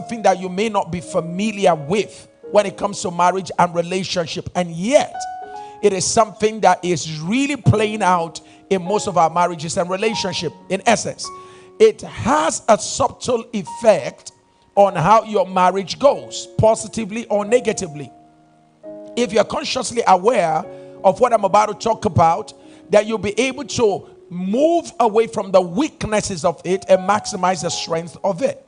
something that you may not be familiar with when it comes to marriage and relationship, and yet it is something that is really playing out in most of our marriages and relationships. In essence, it has a subtle effect on how your marriage goes, positively or negatively. If you're consciously aware of what I'm about to talk about, that you'll be able to move away from the weaknesses of it and maximize the strength of it.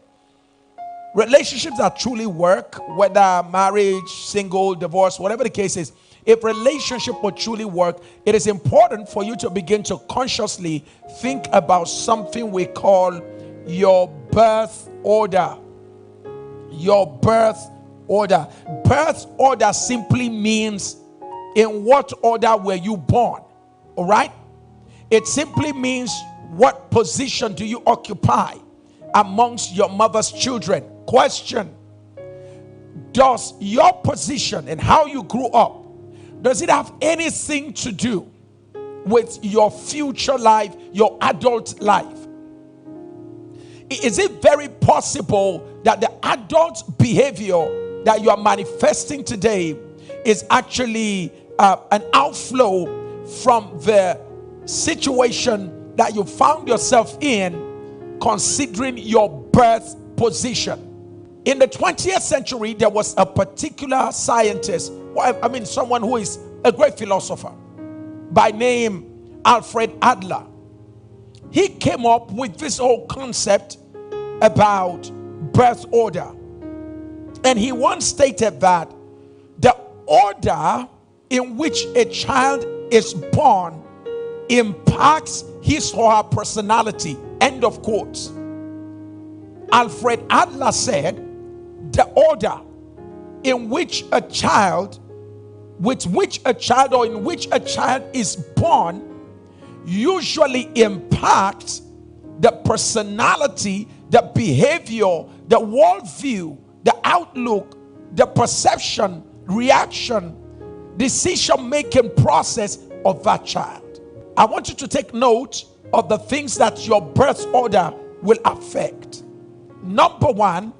Relationships that truly work, whether marriage, single, divorce, whatever the case is, if relationship will truly work, it is important for you to begin to consciously think about something we call your birth order. Your birth order. Birth order simply means in what order were you born? All right? It simply means what position do you occupy amongst your mother's children. Question: does your position and how you grew up, does it have anything to do with your future life, your adult life? Is it very possible that the adult behavior that you are manifesting today is actually an outflow from the situation that you found yourself in, considering your birth position? In the 20th century, there was a particular scientist, someone who is a great philosopher by name Alfred Adler. He came up with this whole concept about birth order. And he once stated that the order in which a child is born impacts his or her personality. End of quotes. Alfred Adler said the order in which a child is born usually impacts the personality, the behavior, the worldview, the outlook, the perception, reaction, decision-making process of that child. I want you to take note of the things that your birth order will affect. Number one,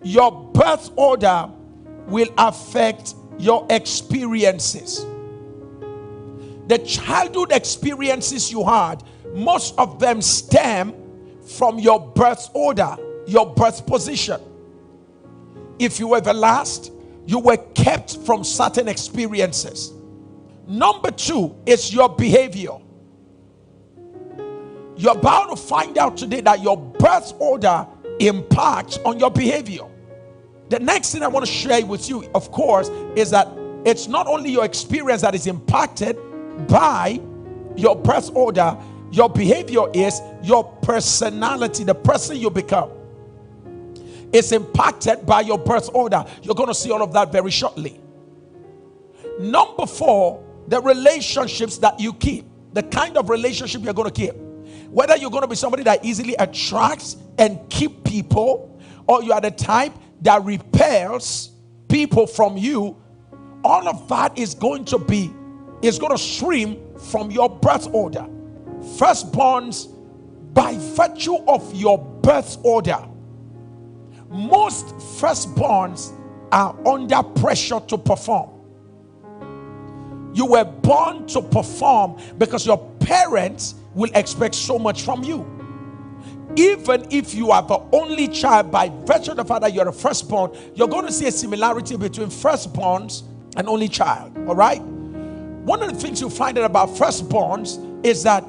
your birth order will affect your experiences. The childhood experiences you had, most of them stem from your birth order, your birth position. If you were the last, you were kept from certain experiences. Number two is your behavior. You're about to find out today that your birth order impacts on your behavior. The next thing I want to share with you, of course, is that it's not only your experience that is impacted by your birth order, your behavior is your personality, the person you become. It's impacted by your birth order. You're going to see all of that very shortly. Number four, the relationships that you keep, the kind of relationship you're going to keep. Whether you're going to be somebody that easily attracts and keep people, or you are the type that repels people from you, all of that is going to stream from your birth order. Firstborns, by virtue of your birth order, most firstborns are under pressure to perform. You were born to perform because your parents will expect so much from you. Even if you are the only child, by virtue of the fact that you're a firstborn, you're going to see a similarity between firstborns and only child. All right? One of the things you find out about firstborns is that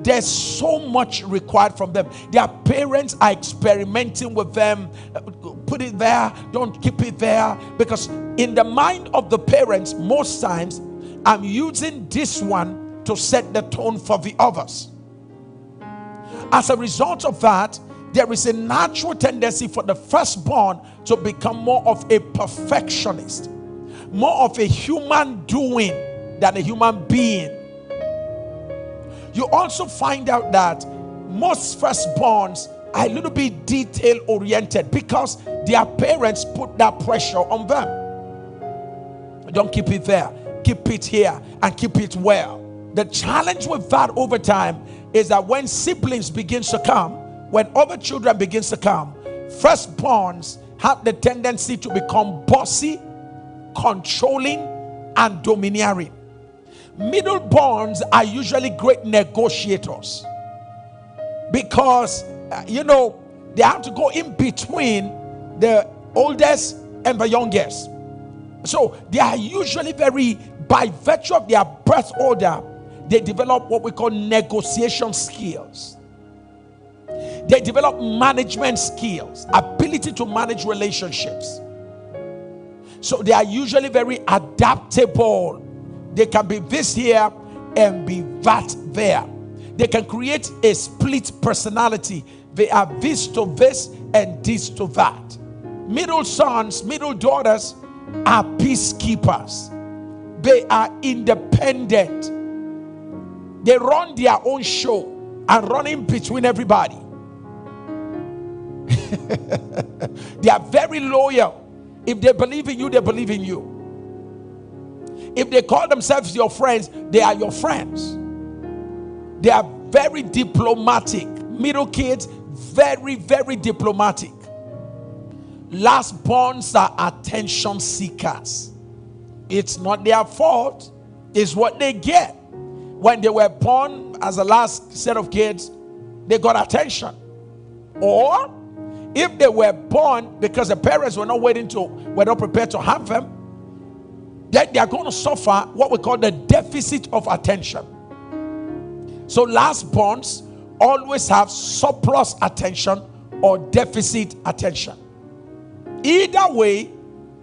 there's so much required from them. Their parents are experimenting with them. Put it there, don't keep it there. Because in the mind of the parents, most times, I'm using this one to set the tone for the others. As a result of that, there is a natural tendency for the firstborn to become more of a perfectionist, more of a human doing than a human being. You also find out that most firstborns are a little bit detail oriented because their parents put that pressure on them. Don't keep it there, keep it here, and keep it well. The challenge with that over time is that when siblings begin to come, when other children begin to come, firstborns have the tendency to become bossy, controlling, and domineering. Middleborns are usually great negotiators because, they have to go in between the oldest and the youngest. So they are usually by virtue of their birth order, they develop what we call negotiation skills. They develop management skills, ability to manage relationships. So they are usually very adaptable. They can be this here and be that there. They can create a split personality. They are this to this and this to that. Middle sons, middle daughters are peacekeepers. They are independent. They run their own show and run in between everybody. They are very loyal. If they believe in you, they believe in you. If they call themselves your friends, they are your friends. They are very diplomatic. Middle kids, very, very diplomatic. Lastborns are attention seekers. It's not their fault. It's what they get. When they were born as the last set of kids, they got attention. Or if they were born because the parents were not prepared to have them, then they are going to suffer what we call the deficit of attention. So lastborns always have surplus attention or deficit attention. Either way,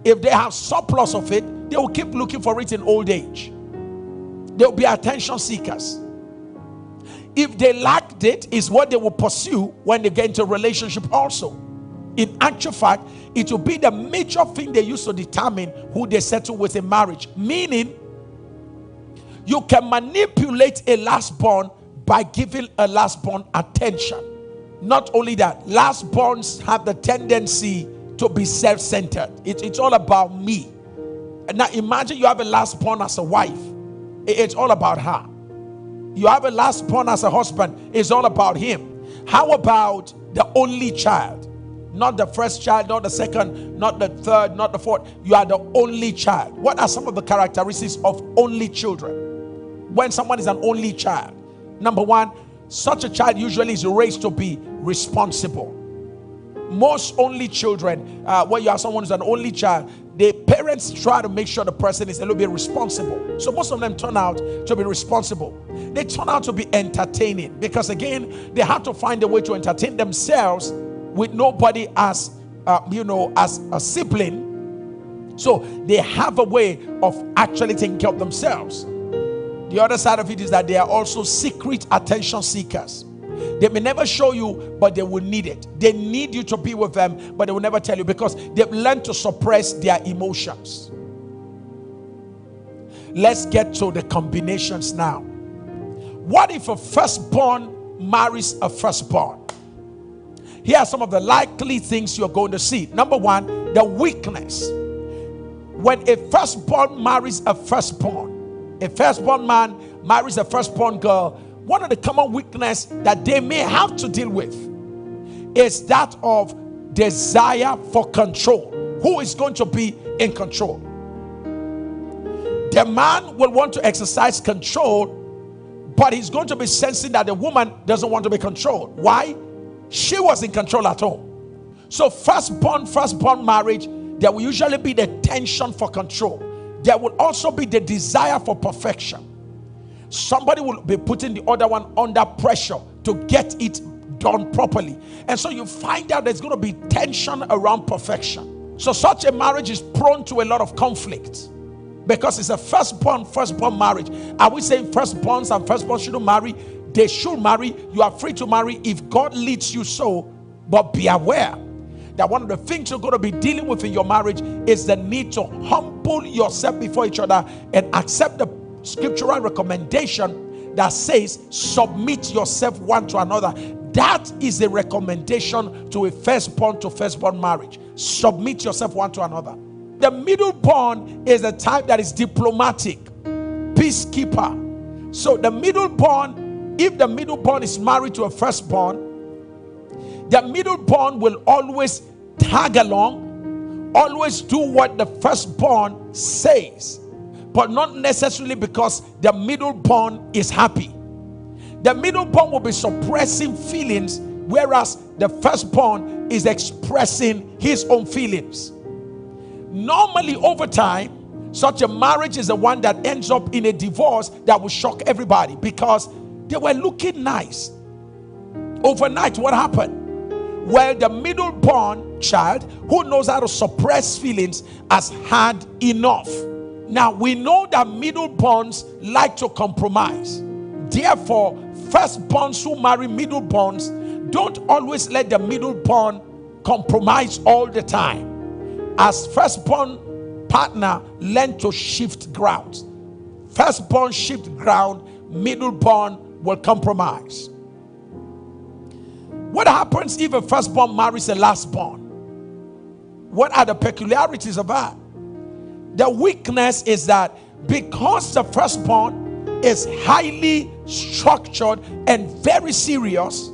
if they have surplus of it, they will keep looking for it in old age. They will be attention seekers. If they lacked it, is what they will pursue when they get into a relationship also. In actual fact, it will be the major thing they use to determine who they settle with in marriage. Meaning, you can manipulate a lastborn by giving a lastborn attention. Not only that, lastborns have the tendency to be self-centered. It's all about me. Now imagine you have a lastborn as a wife. It's all about her. You have a lastborn as a husband. It's all about him. How about the only child? Not the first child, not the second, not the third, not the fourth. You are the only child. What are some of the characteristics of only children? When someone is an only child, number one, such a child usually is raised to be responsible. Most only children, when you have someone who's an only child, the parents try to make sure the person is a little bit responsible. So most of them turn out to be responsible. They turn out to be entertaining because, again, they have to find a way to entertain themselves with nobody as as a sibling. So they have a way of actually taking care of themselves. The other side of it is that they are also secret attention seekers. They may never show you, but they will need it. They need you to be with them, but they will never tell you because they've learned to suppress their emotions. Let's get to the combinations now. What if a firstborn marries a firstborn? Here are some of the likely things you're going to see. Number one, the weakness. When a firstborn marries a firstborn man marries a firstborn girl, one of the common weakness that they may have to deal with is that of desire for control. Who is going to be in control? The man will want to exercise control, but he's going to be sensing that the woman doesn't want to be controlled. Why? She was in control at home. So firstborn marriage, there will usually be the tension for control. There will also be the desire for perfection. Somebody will be putting the other one under pressure to get it done properly. And so you find out there's going to be tension around perfection. So such a marriage is prone to a lot of conflict because it's a firstborn marriage. Are we saying firstborns and firstborns shouldn't marry? They should marry. You are free to marry if God leads you so, but be aware that one of the things you're going to be dealing with in your marriage is the need to humble yourself before each other and accept the scriptural recommendation that says submit yourself one to another. That is a recommendation to a firstborn to firstborn marriage. Submit yourself one to another. The middleborn is a type that is diplomatic, peacekeeper. So the middleborn, if the middleborn is married to a firstborn, the middleborn will always tag along always do what the firstborn says, but not necessarily because the middleborn is happy. The middleborn will be suppressing feelings, whereas the firstborn is expressing his own feelings. Normally, over time, such a marriage is the one that ends up in a divorce that will shock everybody, because they were looking nice. Overnight, what happened? Well, the middle-born child who knows how to suppress feelings has had enough. Now, we know that middle-borns like to compromise. Therefore, first-borns who marry middle-borns don't always let the middle-born compromise all the time. As first-born partner, learn to shift ground. First-born shift ground, middle-born will compromise. What happens if a firstborn marries a lastborn? What are the peculiarities of that? The weakness is that because the firstborn is highly structured and very serious,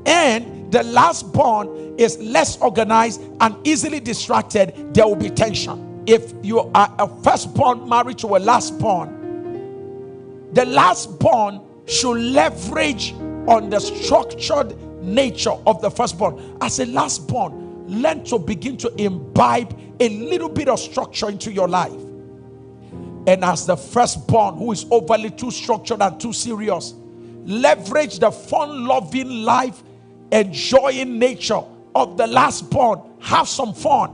and the lastborn is less organized and easily distracted, there will be tension. If you are a firstborn married to a lastborn, the lastborn should leverage on the structured nature of the firstborn. As a lastborn, learn to begin to imbibe a little bit of structure into your life. And as the firstborn, who is overly too structured and too serious, leverage the fun-loving, life enjoying nature of the lastborn. Have some fun,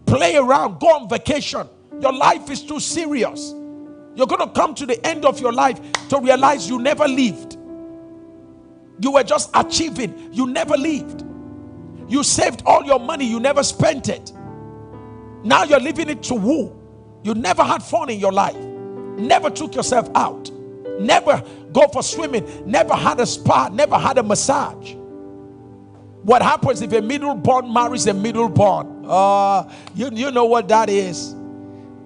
play around, go on vacation. Your life is too serious. You're going to come to the end of your life to realize you never lived. You were just achieving. You never lived. You saved all your money. You never spent it. Now you're leaving it to woo. You never had fun in your life. Never took yourself out. Never go for swimming. Never had a spa. Never had a massage. What happens if a middle-born marries a middle-born? You know what that is.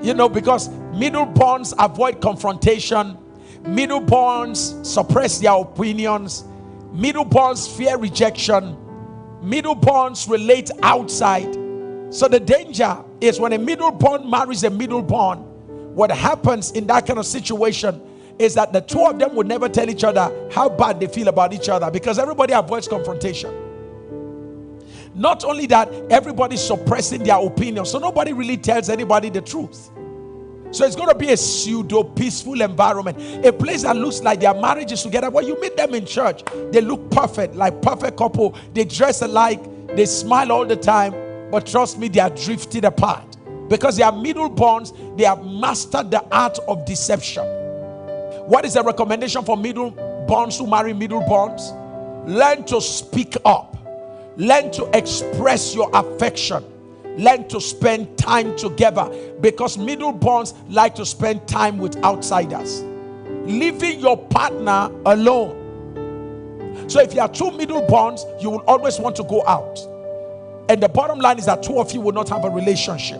You know, because middle-borns avoid confrontation. Middle-borns suppress their opinions. Middle-borns fear rejection. Middle-borns relate outside. So the danger is when a middle-born marries a middle-born, what happens in that kind of situation is that the two of them will never tell each other how bad they feel about each other, because everybody avoids confrontation. Not only that, everybody's suppressing their opinion, so nobody really tells anybody the truth. So it's going to be a pseudo peaceful environment, a place that looks like their marriage is together. When you meet them in church, they look perfect, like perfect couple. They dress alike, they smile all the time, but trust me, they are drifted apart because they are middle-borns. They have mastered the art of deception. What is the recommendation for middle-borns who marry middle-borns? Learn to speak up. Learn to express your affection. Learn to spend time together, because middle-borns like to spend time with outsiders. Leaving your partner alone. So if you are two middle-borns, you will always want to go out. And the bottom line is that two of you will not have a relationship.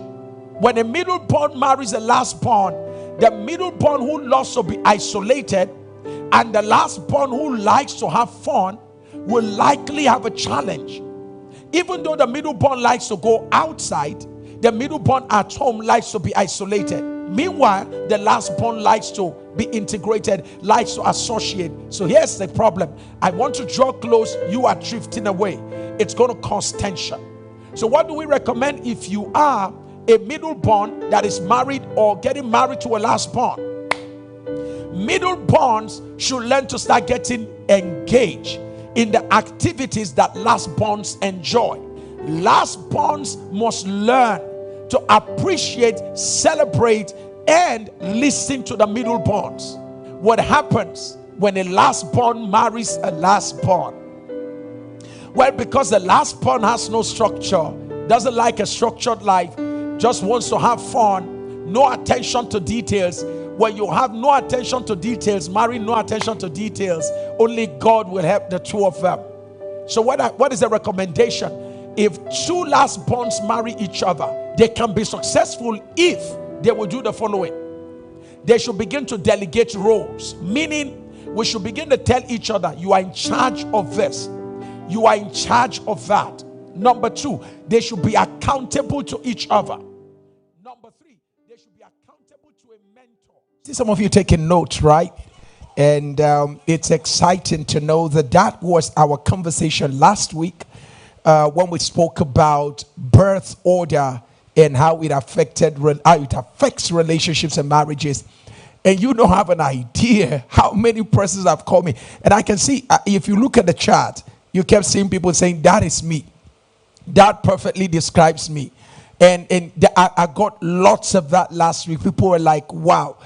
When a middle-born marries a last-born, the middle-born who loves to be isolated and the last-born who likes to have fun will likely have a challenge. Even though the middle-born likes to go outside, the middle-born at home likes to be isolated. Meanwhile, the last-born likes to be integrated, likes to associate. So here's the problem. I want to draw close. You are drifting away. It's going to cause tension. So what do we recommend if you are a middle-born that is married or getting married to a last-born? Middle-borns should learn to start getting engaged in the activities that last-borns enjoy. Last-borns must learn to appreciate, celebrate, and listen to the middle-borns. What happens when a last-born marries a last-born? Well, because the last-born has no structure, doesn't like a structured life, just wants to have fun, no attention to details. When you have no attention to details, marry no attention to details, only God will help the two of them. So what is the recommendation? If two last-borns marry each other, they can be successful if they will do the following. They should begin to delegate roles, meaning we should begin to tell each other, you are in charge of this, you are in charge of that. Number 2, they should be accountable to each other. Number 3, they should be accountable to a mentor. See some of you taking notes, right? And it's exciting to know that was our conversation last week when we spoke about birth order and how it affects relationships and marriages. And you don't have an idea how many persons have called me. And I can see, if you look at the chat, you kept seeing people saying, that is me. That perfectly describes me. And I got lots of that last week. People were like, wow.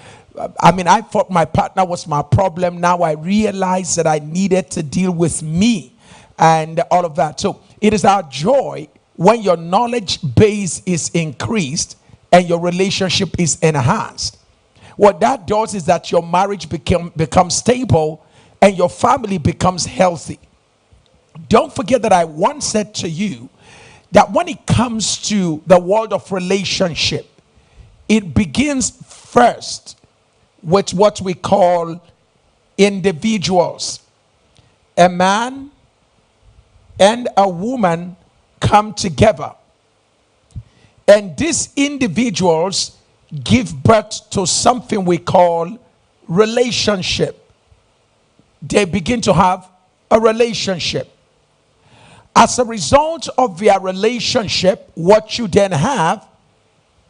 I mean, I thought my partner was my problem. Now I realized that I needed to deal with me and all of that. So it is our joy when your knowledge base is increased and your relationship is enhanced. What that does is that your marriage becomes stable and your family becomes healthy. Don't forget that I once said to you that when it comes to the world of relationship, it begins first with what we call individuals. A man and a woman come together, and these individuals give birth to something we call relationship. They begin to have a relationship. As a result of their relationship, what you then have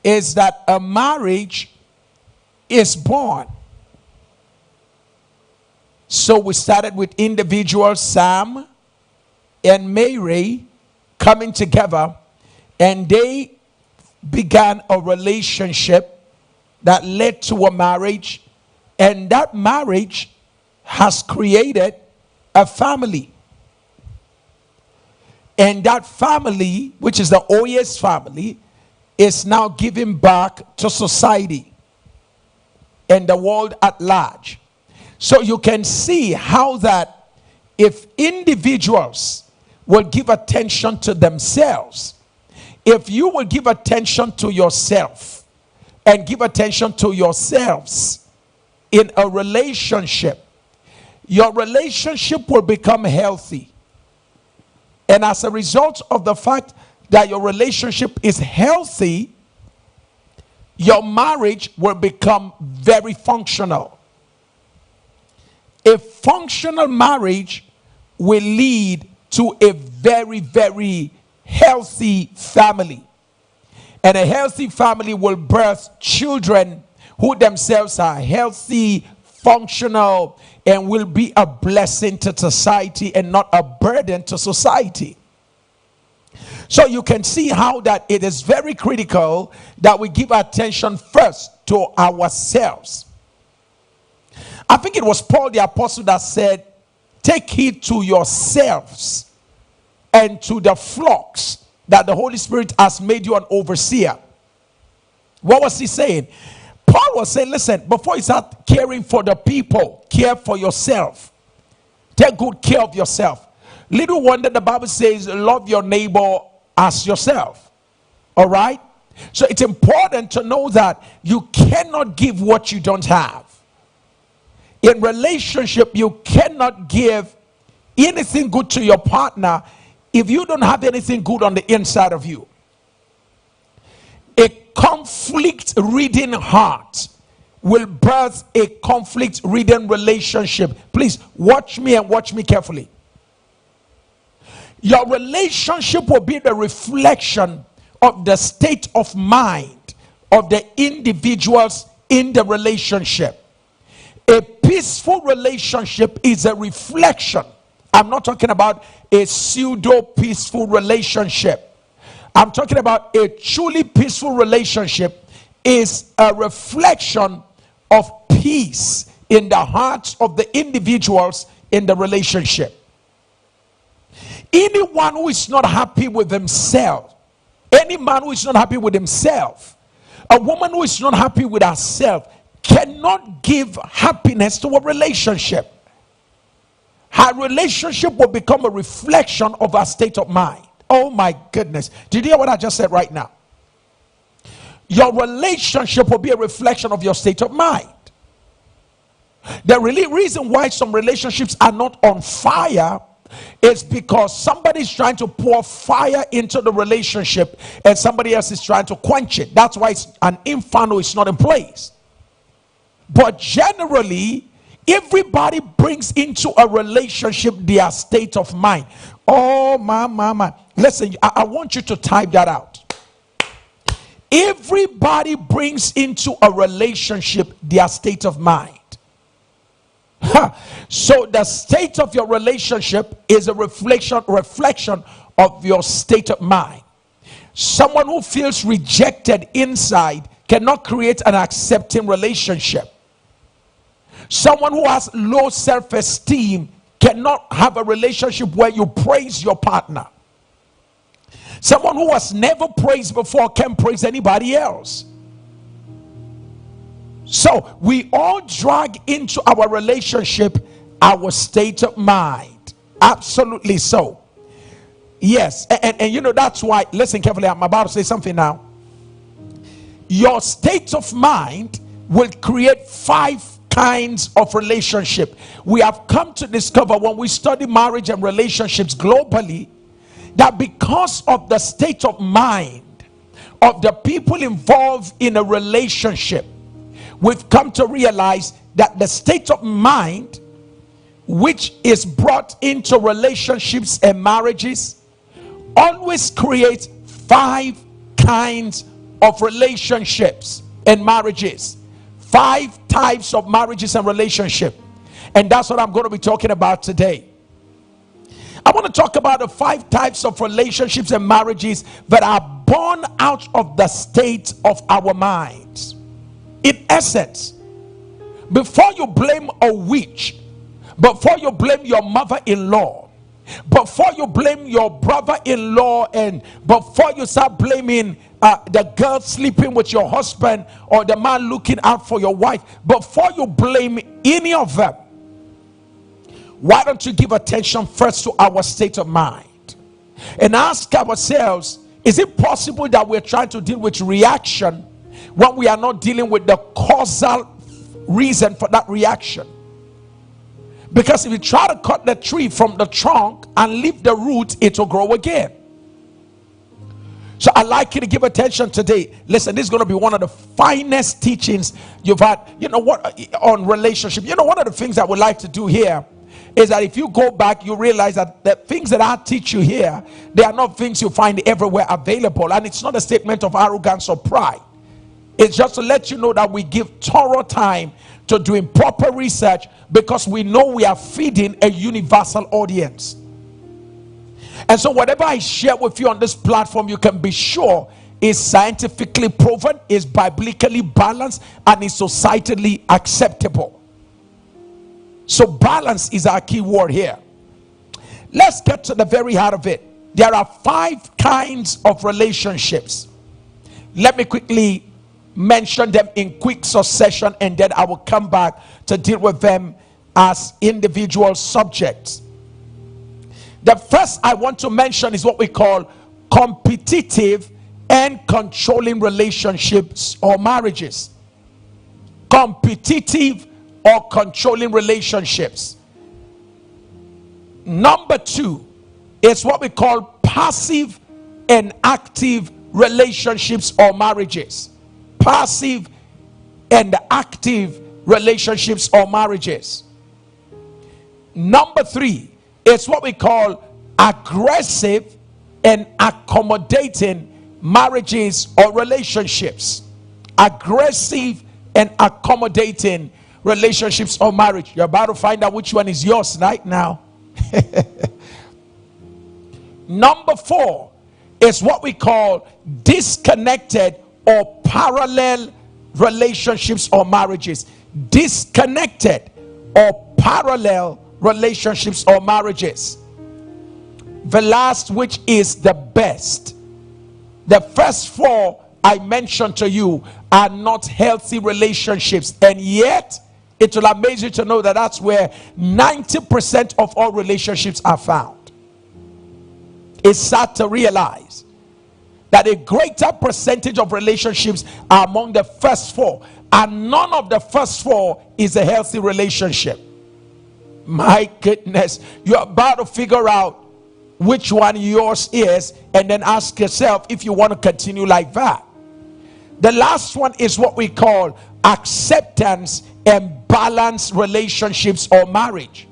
is that a marriage is born. So we started with individuals, Sam and Mary, coming together, and they began a relationship that led to a marriage, and that marriage has created a family. And that family, which is the Oye's family, is now giving back to society and the world at large. So you can see how that if individuals will give attention to themselves, if you will give attention to yourself and give attention to yourselves in a relationship, your relationship will become healthy. And as a result of the fact that your relationship is healthy, your marriage will become very functional. A functional marriage will lead to a very, very healthy family. And a healthy family will birth children who themselves are healthy, functional, and will be a blessing to society and not a burden to society. So you can see how that it is very critical that we give attention first to ourselves. I think it was Paul the Apostle that said, take heed to yourselves and to the flocks that the Holy Spirit has made you an overseer. What was he saying? Paul was saying, listen, before you start caring for the people, care for yourself. Take good care of yourself. Little wonder the Bible says, love your neighbor as yourself. All right? So it's important to know that you cannot give what you don't have. In relationship, you cannot give anything good to your partner if you don't have anything good on the inside of you. A conflict-ridden heart will birth a conflict-ridden relationship. Please watch me and watch me carefully. Your relationship will be the reflection of the state of mind of the individuals in the relationship. A peaceful relationship is a reflection. I'm not talking about a pseudo-peaceful relationship. I'm talking about a truly peaceful relationship is a reflection of peace in the hearts of the individuals in the relationship. Anyone who is not happy with himself, any man who is not happy with himself, a woman who is not happy with herself, cannot give happiness to a relationship. Her relationship will become a reflection of her state of mind. Oh my goodness. Did you hear what I just said right now? Your relationship will be a reflection of your state of mind. The really reason why some relationships are not on fire It's because somebody's trying to pour fire into the relationship and somebody else is trying to quench it. That's why it's an inferno is not in place. But generally, everybody brings into a relationship their state of mind. Oh, my. Listen, I want you to type that out. Everybody brings into a relationship their state of mind. So the state of your relationship is a reflection of your state of mind. Someone who feels rejected inside cannot create an accepting relationship. Someone who has low self-esteem cannot have a relationship where you praise your partner. Someone who has never praised before can praise anybody else. So we all drag into our relationship our state of mind. Absolutely so. Yes, and you know that's why, listen carefully, I'm about to say something now. Your state of mind will create 5 kinds of relationship. We have come to discover when we study marriage and relationships globally that because of the state of mind of the people involved in a relationship, we've come to realize that the state of mind which is brought into relationships and marriages always creates 5 kinds of relationships and marriages. 5 types of marriages and relationship. And that's what I'm going to be talking about today. I want to talk about the 5 types of relationships and marriages that are born out of the state of our minds. In essence, before you blame a witch, before you blame your mother-in-law, before you blame your brother-in-law, and before you start blaming the girl sleeping with your husband or the man looking out for your wife, before you blame any of them, why don't you give attention first to our state of mind and ask ourselves, is it possible that we're trying to deal with reaction when we are not dealing with the causal reason for that reaction? Because if you try to cut the tree from the trunk and leave the root, it will grow again. So I'd like you to give attention today. Listen, this is going to be one of the finest teachings you've had, you know what, on relationship. You know, one of the things I would like to do here is that if you go back, you realize that the things that I teach you here, they are not things you find everywhere available. And it's not a statement of arrogance or pride. It's just to let you know that we give thorough time to doing proper research, because we know we are feeding a universal audience. And so whatever I share with you on this platform, you can be sure is scientifically proven, is biblically balanced, and is societally acceptable. So balance is our key word here. Let's get to the very heart of it. There are 5 kinds of relationships. Let me quickly mention them in quick succession, and then I will come back to deal with them as individual subjects. The first I want to mention is what we call competitive and controlling relationships or marriages. Competitive or controlling relationships. Number 2 is what we call passive and active relationships or marriages. Passive and active relationships or marriages. Number 3 is what we call aggressive and accommodating marriages or relationships. Aggressive and accommodating relationships or marriage. You're about to find out which one is yours right now. Number 4 is what we call disconnected or parallel relationships or marriages. Disconnected or parallel relationships or marriages. The last, which is the best. The first 4 I mentioned to you are not healthy relationships, and yet it will amaze you to know that that's where 90% of all relationships are found. It's sad to realize that a greater percentage of relationships are among the first 4, and none of the first 4 is a healthy relationship. My goodness, you're about to figure out which one yours is, and then ask yourself if you want to continue like that. The last one is what we call acceptance and balanced relationships or marriage.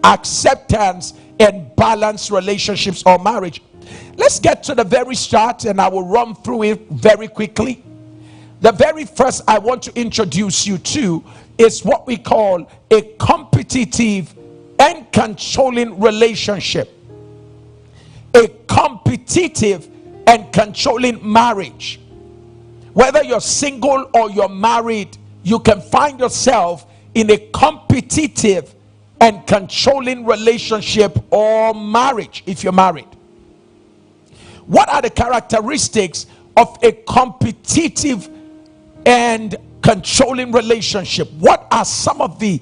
Acceptance and balanced relationships or marriage. Let's get to the very start, and I will run through it very quickly. The very first I want to introduce you to is what we call a competitive and controlling relationship. A competitive and controlling marriage. Whether you're single or you're married, you can find yourself in a competitive and controlling relationship or marriage if you're married. What are the characteristics of a competitive and controlling relationship? What are some of the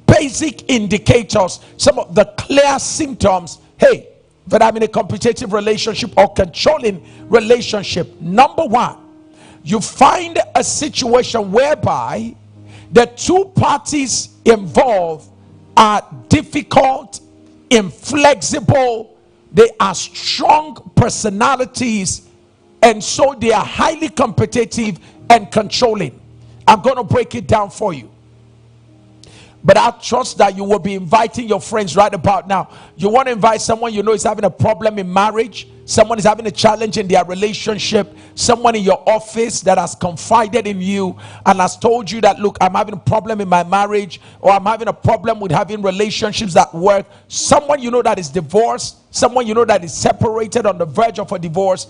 basic indicators, some of the clear symptoms? Hey, that I'm in a competitive relationship or controlling relationship. Number one, you find a situation whereby the two parties involved are difficult, inflexible, they are strong personalities, and so they are highly competitive and controlling. I'm going to break it down for you, but I trust that you will be inviting your friends right about now. You want to invite someone you know is having a problem in marriage, someone is having a challenge in their relationship, someone in your office that has confided in you and has told you that, look, I'm having a problem in my marriage, or I'm having a problem with having relationships that work. Someone you know that is divorced, someone you know that is separated on the verge of a divorce.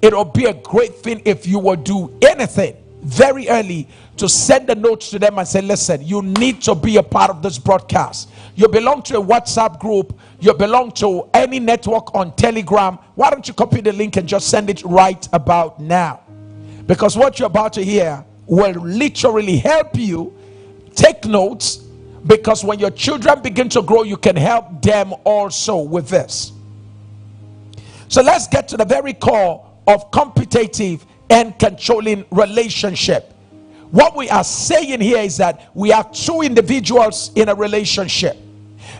It'll be a great thing if you will do anything very early to send a note to them and say, listen, you need to be a part of this broadcast. You belong to a WhatsApp group, you belong to any network on Telegram. Why don't you copy the link and just send it right about now? Because what you're about to hear will literally help you. Take notes, because when your children begin to grow, you can help them also with this. So let's get to the very core of competitive and controlling relationship. What we are saying here is that we are two individuals in a relationship,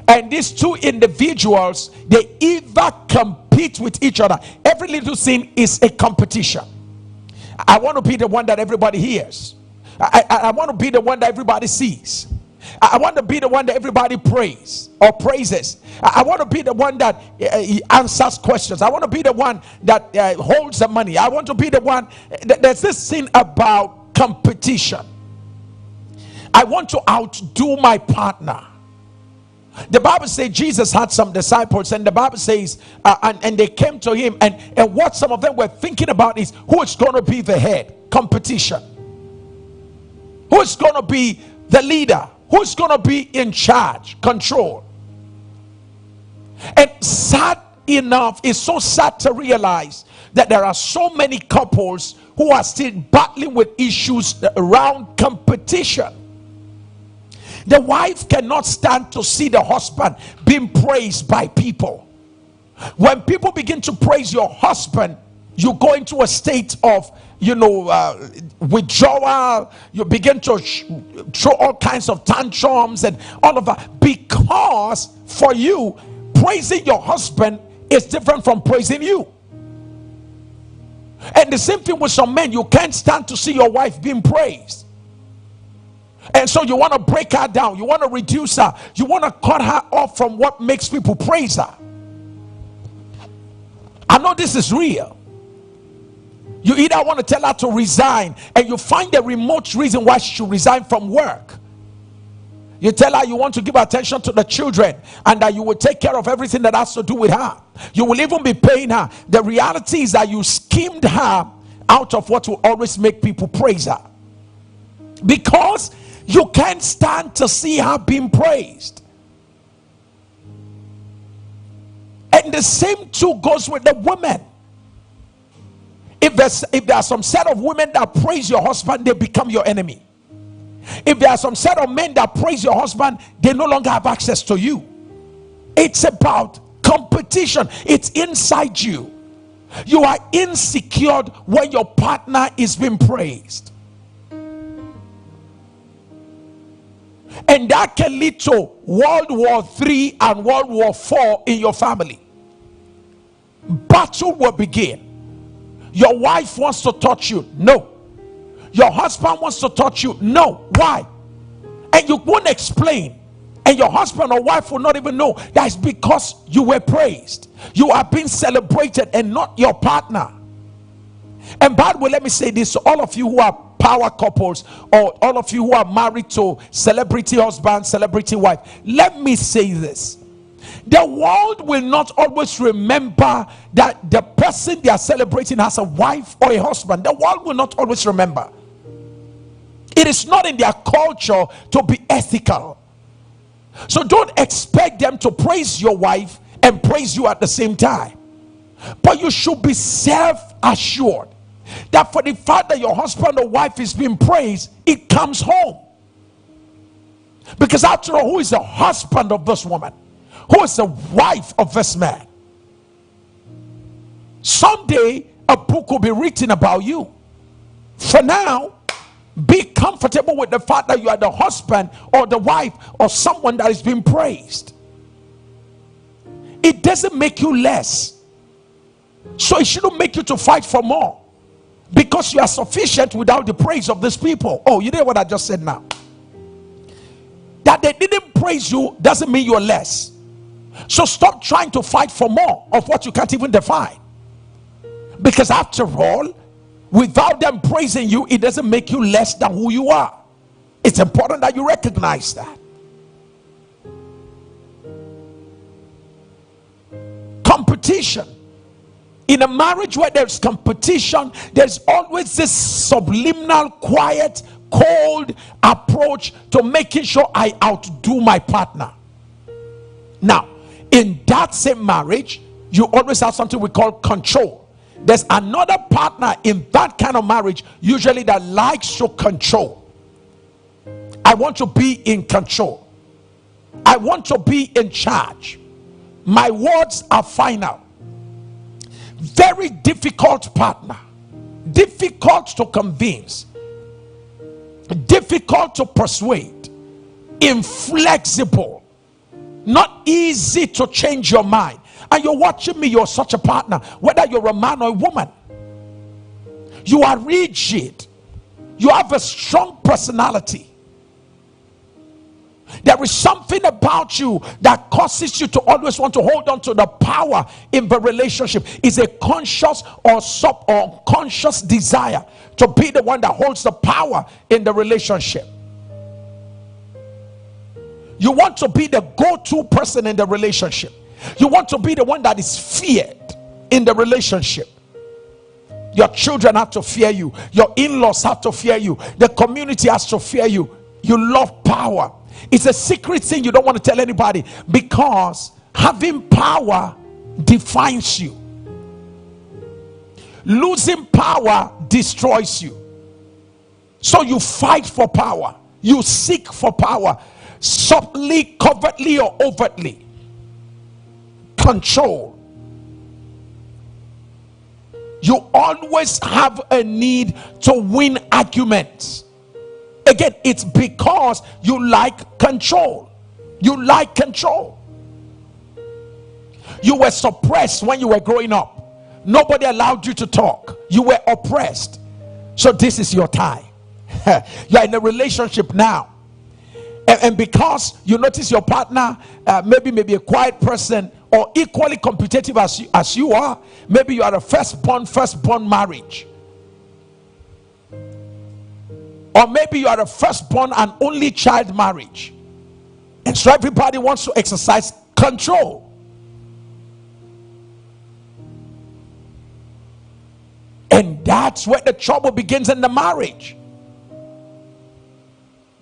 and these two individuals, they either compete with each other. Every little thing is a competition. I want to be the one that everybody hears. I want to be the one that everybody sees. I want to be the one that everybody praise or praises. I want to be the one that answers questions. I want to be the one that holds the money. I want to be the one. There's this thing about competition. I want to outdo my partner. The Bible says Jesus had some disciples, and the Bible says and they came to him, and what some of them were thinking about is, who is going to be the head? Competition. Who is going to be the leader? Who's going to be in charge? Control. And sad enough, it's so sad to realize that there are so many couples who are still battling with issues around competition. The wife cannot stand to see the husband being praised by people. When people begin to praise your husband, you go into a state of, withdrawal. You begin to throw all kinds of tantrums and all of that, because for you, praising your husband is different from praising you. And the same thing with some men. You can't stand to see your wife being praised, and so you want to break her down, you want to reduce her, you want to cut her off from what makes people praise her. I know this is real. You either want to tell her to resign, and you find a remote reason why she should resign from work. You tell her you want to give attention to the children, and that you will take care of everything that has to do with her. You will even be paying her. The reality is that you schemed her out of what will always make people praise her, because you can't stand to see her being praised. And the same too goes with the women. If there are some set of women that praise your husband, they become your enemy. If there are some set of men that praise your husband, they no longer have access to you. It's about competition. It's inside you. You are insecure when your partner is being praised. And that can lead to World War III and World War IV in your family. Battle will begin. Your wife wants to touch you. No. Your husband wants to touch you. No. Why? And you won't explain. And your husband or wife will not even know. That is because you were praised. You are being celebrated and not your partner. And by the way, let me say this to all of you who are power couples, or all of you who are married to celebrity husband, celebrity wife. Let me say this. The world will not always remember that the person they are celebrating has a wife or a husband. The world will not always remember. It is not in their culture to be ethical. So don't expect them to praise your wife and praise you at the same time. But you should be self-assured that for the fact that your husband or wife is being praised, it comes home. Because after all, who is the husband of this woman? Who is the wife of this man? Someday a book will be written about you. For now, be comfortable with the fact that you are the husband or the wife or someone that is being praised. It doesn't make you less. So it shouldn't make you to fight for more, because you are sufficient without the praise of these people. Oh, you know what I just said now? That they didn't praise you doesn't mean you're less. So stop trying to fight for more of what you can't even define. Because after all, without them praising you, it doesn't make you less than who you are. It's important that you recognize that. Competition. In a marriage where there's competition, there's always this subliminal, quiet, cold approach to making sure I outdo my partner. Now, in that same marriage, you always have something we call control. There's another partner in that kind of marriage usually that likes to control. I want to be in control. I want to be in charge. My words are final. Very difficult partner. Difficult to convince. Difficult to persuade. Inflexible. Not easy to change your mind. And you're watching me, you're such a partner, whether you're a man or a woman. You are rigid. You have a strong personality. There is something about you that causes you to always want to hold on to the power in the relationship. It's a conscious or unconscious desire to be the one that holds the power in the relationship. You want to be the go-to person in the relationship. You want to be the one that is feared in the relationship. Your children have to fear you. Your in-laws have to fear you. The community has to fear you. You love power. It's a secret thing you don't want to tell anybody, because having power defines you. Losing power destroys you. So you fight for power. You seek for power. Subtly, covertly, or overtly. Control. You always have a need to win arguments. Again, it's because you like control. You like control. You were suppressed when you were growing up. Nobody allowed you to talk. You were oppressed. So this is your time. You're in a relationship now. And because you notice your partner maybe a quiet person or equally competitive as you are, maybe you are a firstborn marriage, or maybe you are a firstborn and only child marriage, and so everybody wants to exercise control. And that's where the trouble begins in the marriage.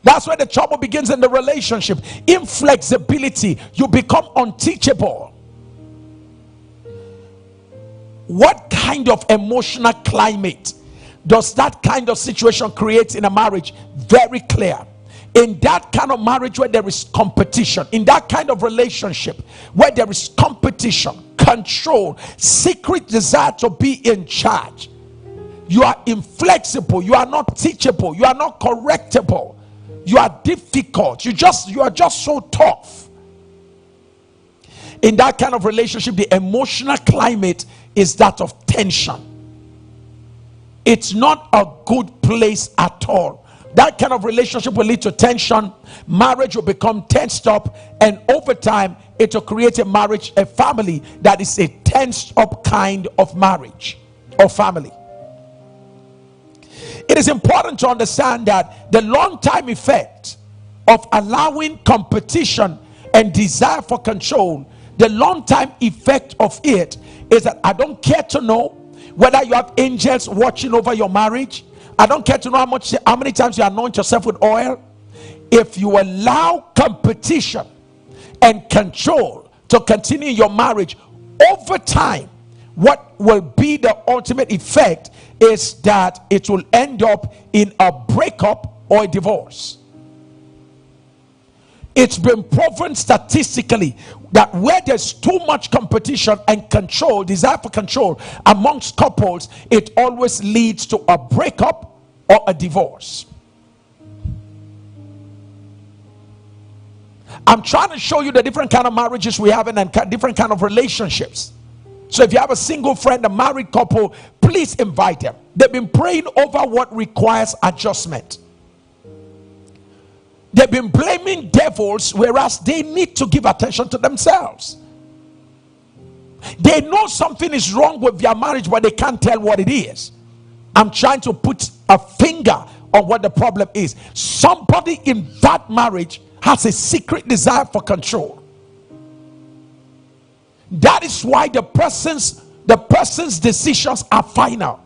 That's where the trouble begins in the relationship. Inflexibility. You become unteachable. What kind of emotional climate does that kind of situation create in a marriage? Very clear. In that kind of marriage where there is competition, in that kind of relationship where there is competition, control, secret desire to be in charge, you are inflexible. You are not teachable. You are not correctable. You are difficult. You are just so tough. In that kind of relationship, the emotional climate is that of tension. It's not a good place at all. That kind of relationship will lead to tension. Marriage will become tensed up, and over time it will create a family that is a tensed up kind of marriage or family. It is important to understand that the long-term effect of allowing competition and desire for control, the long-term effect of it is that I don't care to know whether you have angels watching over your marriage. I don't care to know how many times you anoint yourself with oil. If you allow competition and control to continue your marriage, over time, what will be the ultimate effect is that it will end up in a breakup or a divorce. It's been proven statistically that where there's too much competition and control, desire for control amongst couples, it always leads to a breakup or a divorce. I'm trying to show you the different kind of marriages we have and different kind of relationships. So if you have a single friend, a married couple, please invite them. They've been praying over what requires adjustment. They've been blaming devils, whereas they need to give attention to themselves. They know something is wrong with their marriage, but they can't tell what it is. I'm trying to put a finger on what the problem is. Somebody in that marriage has a secret desire for control. That is why the person's decisions are final.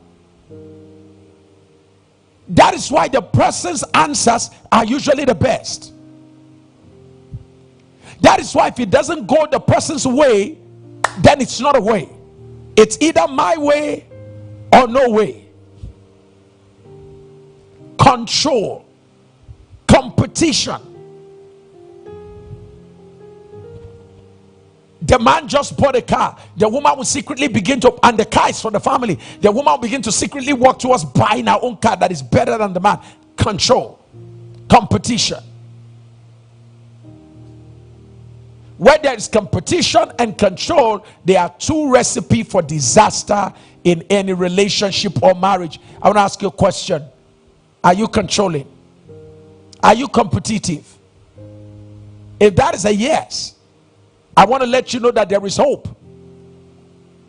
That is why the person's answers are usually the best. That is why if it doesn't go the person's way, then it's not a way. It's either my way or no way. Control, competition. The man just bought a car. The woman will secretly begin to, and the car is for the family. The woman will begin to secretly work towards buying her own car that is better than the man. Control, competition. Where there is competition and control, there are two recipes for disaster in any relationship or marriage. I want to ask you a question. Are you controlling? Are you competitive? If that is a yes, I want to let you know that there is hope.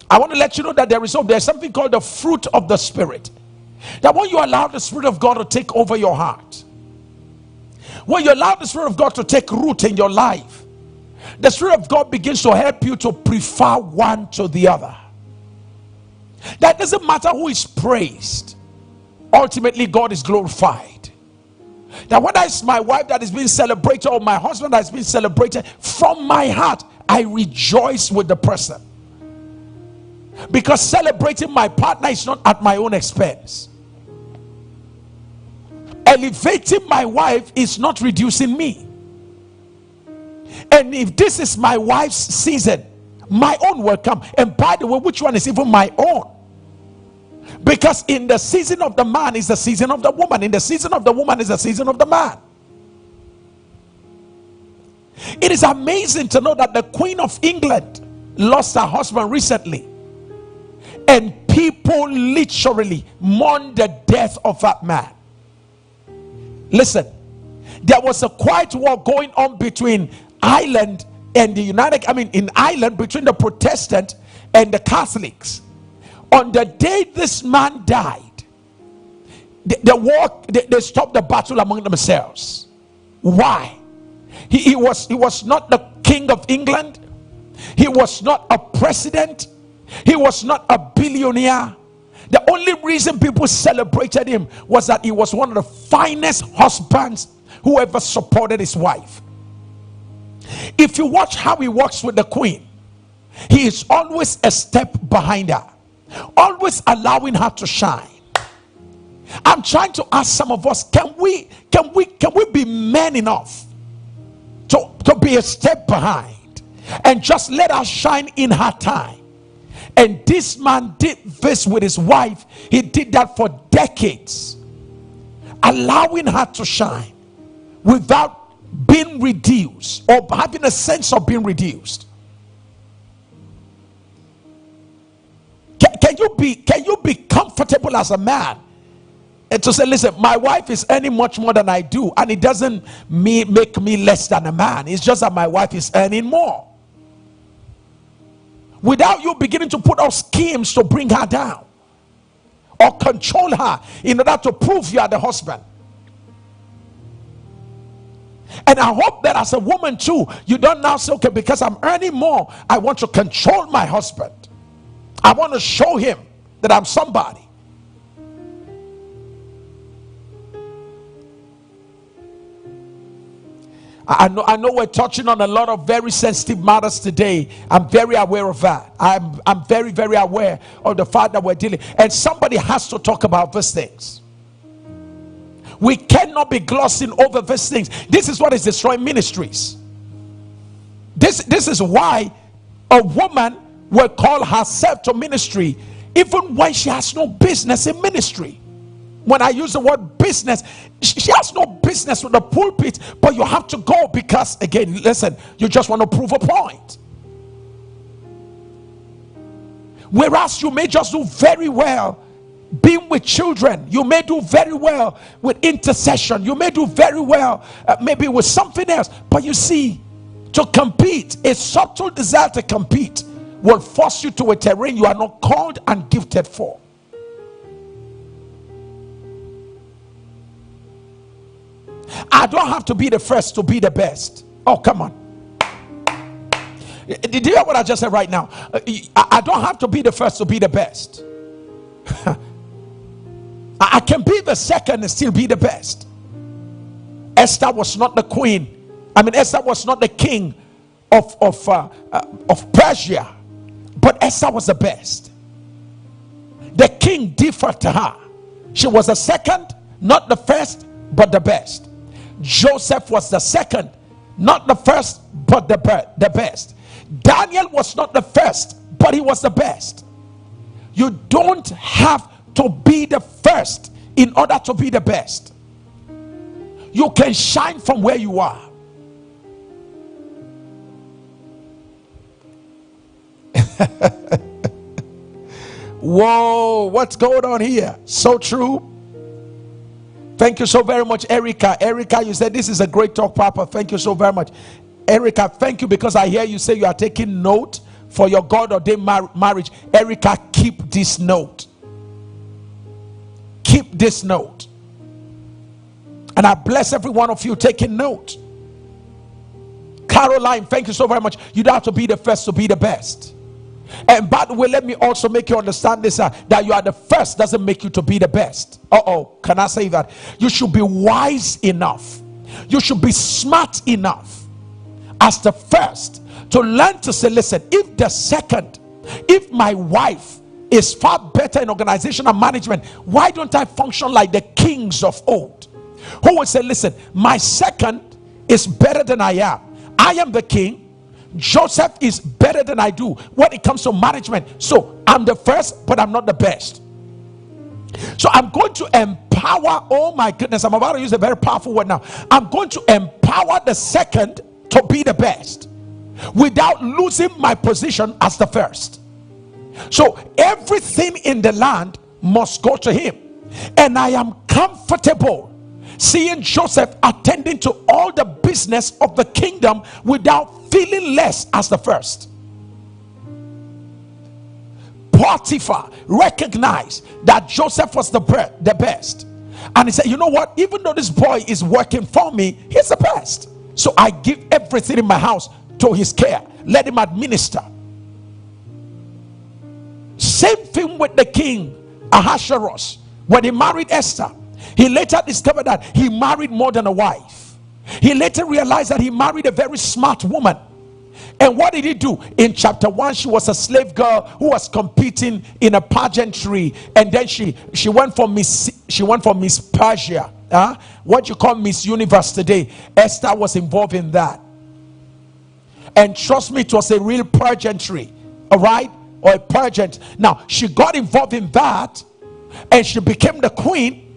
I want to let you know that there is hope. There's something called the fruit of the Spirit. That when you allow the Spirit of God to take over your heart, when you allow the Spirit of God to take root in your life, the Spirit of God begins to help you to prefer one to the other. That doesn't matter who is praised. Ultimately, God is glorified. That whether it's my wife that is being celebrated or my husband that is being celebrated, from my heart, I rejoice with the person. Because celebrating my partner is not at my own expense. Elevating my wife is not reducing me. And if this is my wife's season, my own will come. And by the way, which one is even my own? Because in the season of the man is the season of the woman. In the season of the woman is the season of the man. It is amazing to know that the Queen of England lost her husband recently. And people literally mourned the death of that man. Listen, there was a quiet war going on between Ireland and the in Ireland between the Protestant and the Catholics. On the day this man died, they stopped the battle among themselves. Why? He was not the King of England. He was not a president. He was not a billionaire. The only reason people celebrated him was that he was one of the finest husbands who ever supported his wife. If you watch how he works with the Queen, he is always a step behind her, always allowing her to shine. I'm trying to ask some of us, can we be men enough to be a step behind and just let her shine in her time? And this man did this with his wife. He did that for decades, allowing her to shine. without being reduced or having a sense of being reduced? Can you be comfortable as a man and to say, listen, my wife is earning much more than I do, and it doesn't make me less than a man. It's just that my wife is earning more. Without you beginning to put out schemes to bring her down or control her in order to prove you are the husband. And I hope that as a woman too, you don't now say, okay, because I'm earning more, I want to control my husband. I want to show him that I'm somebody. I know we're touching on a lot of very sensitive matters today. I'm very aware of that. I'm very, very aware of the fact that we're dealing. And somebody has to talk about these things. We cannot be glossing over these things. This is what is destroying ministries. This is why a woman will call herself to ministry even when she has no business in ministry. When I use the word business, she has no business with the pulpit, but you have to go because, again, listen, you just want to prove a point. Whereas you may just do very well being with children, you may do very well with intercession, you may do very well maybe with something else, but you see, to compete, a subtle desire to compete will force you to a terrain you are not called and gifted for. I don't have to be the first to be the best. Oh, come on. Did you hear what I just said right now? I don't have to be the first to be the best. I can be the second and still be the best. Esther was not the queen. Esther was not the king of Persia, but Esther was the best. The king differed to her. She was the second, not the first, but the best. Joseph was the second, not the first, but the best. Daniel was not the first, but he was the best. You don't have to be the first in order to be the best. You can shine from where you are. Whoa, what's going on here? So true. Thank you so very much, Erica. Erica, you said this is a great talk, Papa. Thank you so very much. Erica, thank you, because I hear you say you are taking note for your God-ordained marriage. Erica, keep this note. Keep this note. And I bless every one of you taking note. Caroline, thank you so very much. You don't have to be the first to be the best. And by the way, let me also make you understand this, that you are the first doesn't make you to be the best. Can I say that? You should be wise enough, you should be smart enough as the first to learn to say, listen, if my wife is far better in organization and management, why don't I function like the kings of old, who would say, listen, my second is better than I am the king. Joseph is better than I do when it comes to management. So I'm the first, but I'm not the best. So I'm going to empower, oh my goodness, I'm about to use a very powerful word now. I'm going to empower the second to be the best without losing my position as the first. So everything in the land must go to him. And I am comfortable seeing Joseph attending to all the business of the kingdom without feeling less as the first. Potiphar recognized that Joseph was the best, and he said, you know what, even though this boy is working for me, he's the best, so I give everything in my house to his care. Let him administer. Same thing with the king Ahasuerus. When he married Esther, he later discovered that he married more than a wife. He later realized that he married a very smart woman. And what did he do? In chapter 1, she was a slave girl who was competing in a pageantry, and then she went for Miss Persia, what you call Miss Universe today. Esther was involved in that, and trust me, it was a real pageantry, all right, or a pageant. Now she got involved in that, and she became the queen,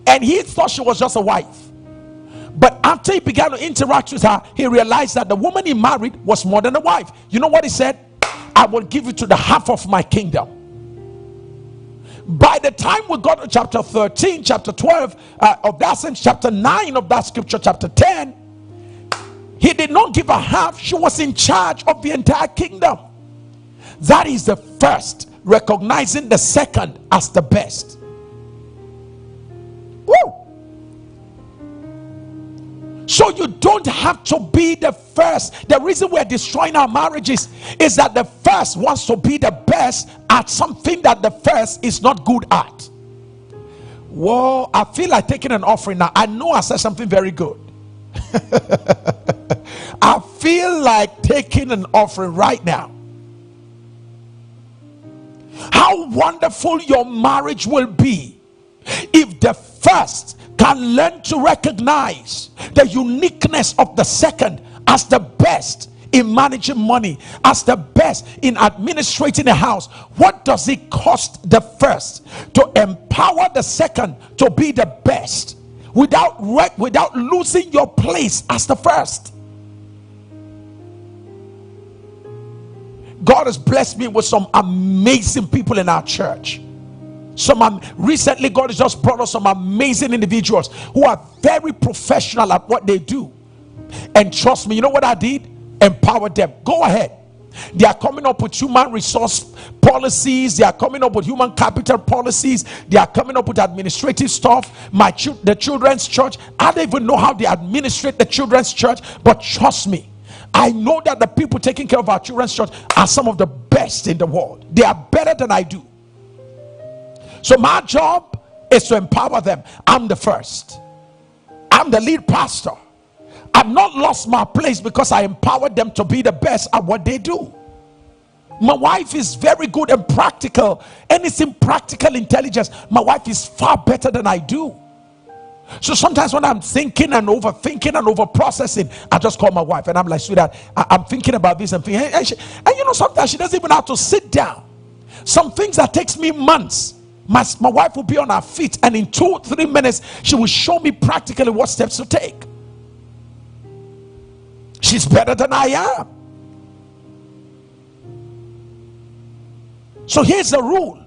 and he thought she was just a wife. But after he began to interact with her, he realized that the woman he married was more than a wife. You know what he said? I will give you to the half of my kingdom. By the time we got to chapter 13, chapter 12 of that same chapter 9 of that scripture, chapter 10, he did not give her half. She was in charge of the entire kingdom. That is the first, recognizing the second as the best. Woo! So you don't have to be the first. The reason we're destroying our marriages is that the first wants to be the best at something that the first is not good at. Whoa, I feel like taking an offering now. I know I said something very good. I feel like taking an offering right now. How wonderful your marriage will be if the first can learn to recognize the uniqueness of the second as the best in managing money, as the best in administrating a house. What does it cost the first to empower the second to be the best without losing your place as the first? God has blessed me with some amazing people in our church. Recently God has just brought us some amazing individuals who are very professional at what they do. And trust me, you know what I did? Empower them. Go ahead. They are coming up with human resource policies. They are coming up with human capital policies. They are coming up with administrative stuff. The children's church, I don't even know how they administrate the children's church, but trust me, I know that the people taking care of our children's church are some of the best in the world. They are better than I do. So my job is to empower them. I'm the first. I'm the lead pastor. I've not lost my place because I empowered them to be the best at what they do. My wife is very good and practical. Anything practical intelligence, my wife is far better than I do. So sometimes when I'm thinking and overthinking and over-processing, I just call my wife and I'm like, sweetheart, I'm thinking about this and thinking. And you know, sometimes she doesn't even have to sit down. Some things that takes me months, my wife will be on her feet, and in 2-3 minutes she will show me practically what steps to take. She's better than I am. So here's the rule.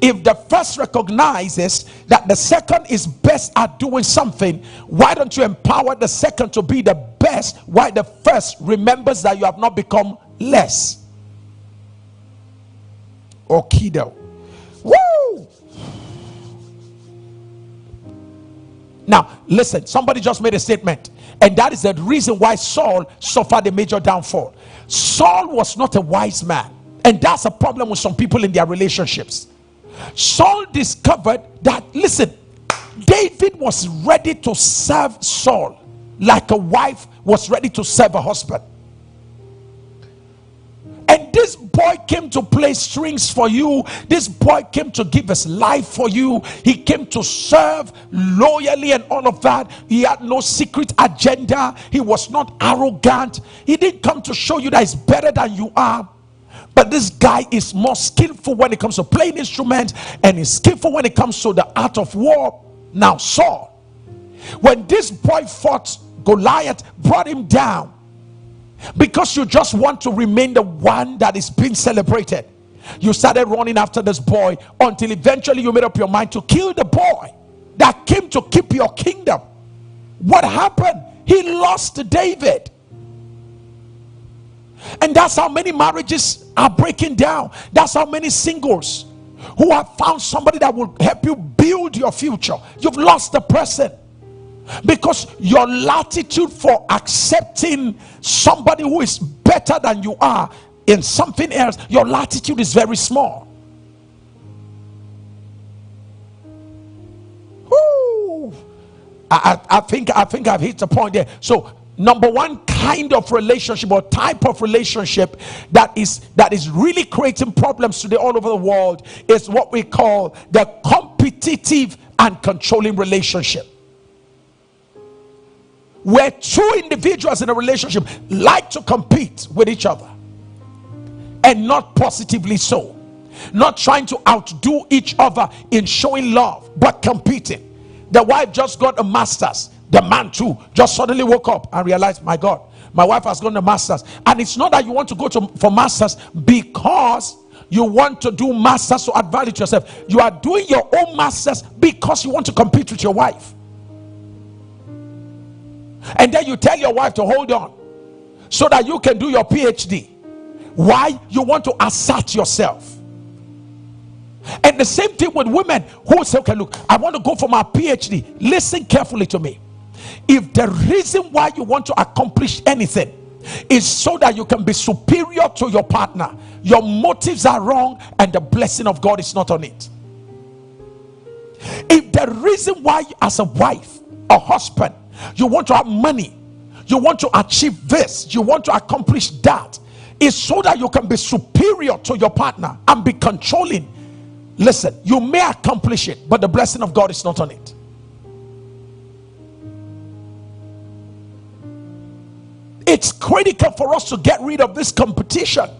If the first recognizes that the second is best at doing something, why don't you empower the second to be the best, while the first remembers that you have not become less? Okido. Woo! Now, listen, somebody just made a statement, and that is the reason why Saul suffered a major downfall. Saul was not a wise man, and that's a problem with some people in their relationships. Saul discovered that, listen, David was ready to serve Saul like a wife was ready to serve a husband. And this boy came to play strings for you. This boy came to give his life for you. He came to serve loyally and all of that. He had no secret agenda. He was not arrogant. He didn't come to show you that he's better than you are. But this guy is more skillful when it comes to playing instruments, and he's skillful when it comes to the art of war. Now Saul, when this boy fought Goliath, brought him down, because you just want to remain the one that is being celebrated, you started running after this boy until eventually you made up your mind to kill the boy that came to keep your kingdom. What happened? He lost to David. And that's how many marriages are breaking down. That's how many singles who have found somebody that will help you build your future, you've lost the person because your latitude for accepting somebody who is better than you are in something else, your latitude is very small. Woo! I think I've hit the point there. So number one kind of relationship or type of relationship that is really creating problems today all over the world is what we call the competitive and controlling relationship, where two individuals in a relationship like to compete with each other, and not positively so, not trying to outdo each other in showing love, but competing. The wife just got a master's, The man too just suddenly woke up and realized, my God, my wife has gone to masters. And it's not that you want to go for masters because you want to do masters to add value to yourself. You are doing your own masters because you want to compete with your wife. And then you tell your wife to hold on so that you can do your PhD. Why? You want to assert yourself. And the same thing with women who say, okay, look, I want to go for my PhD. Listen carefully to me. If the reason why you want to accomplish anything is so that you can be superior to your partner, your motives are wrong and the blessing of God is not on it. If the reason why as a wife or husband you want to have money, you want to achieve this, you want to accomplish that, is so that you can be superior to your partner and be controlling, listen, you may accomplish it, but the blessing of God is not on it. It's critical for us to get rid of this competition.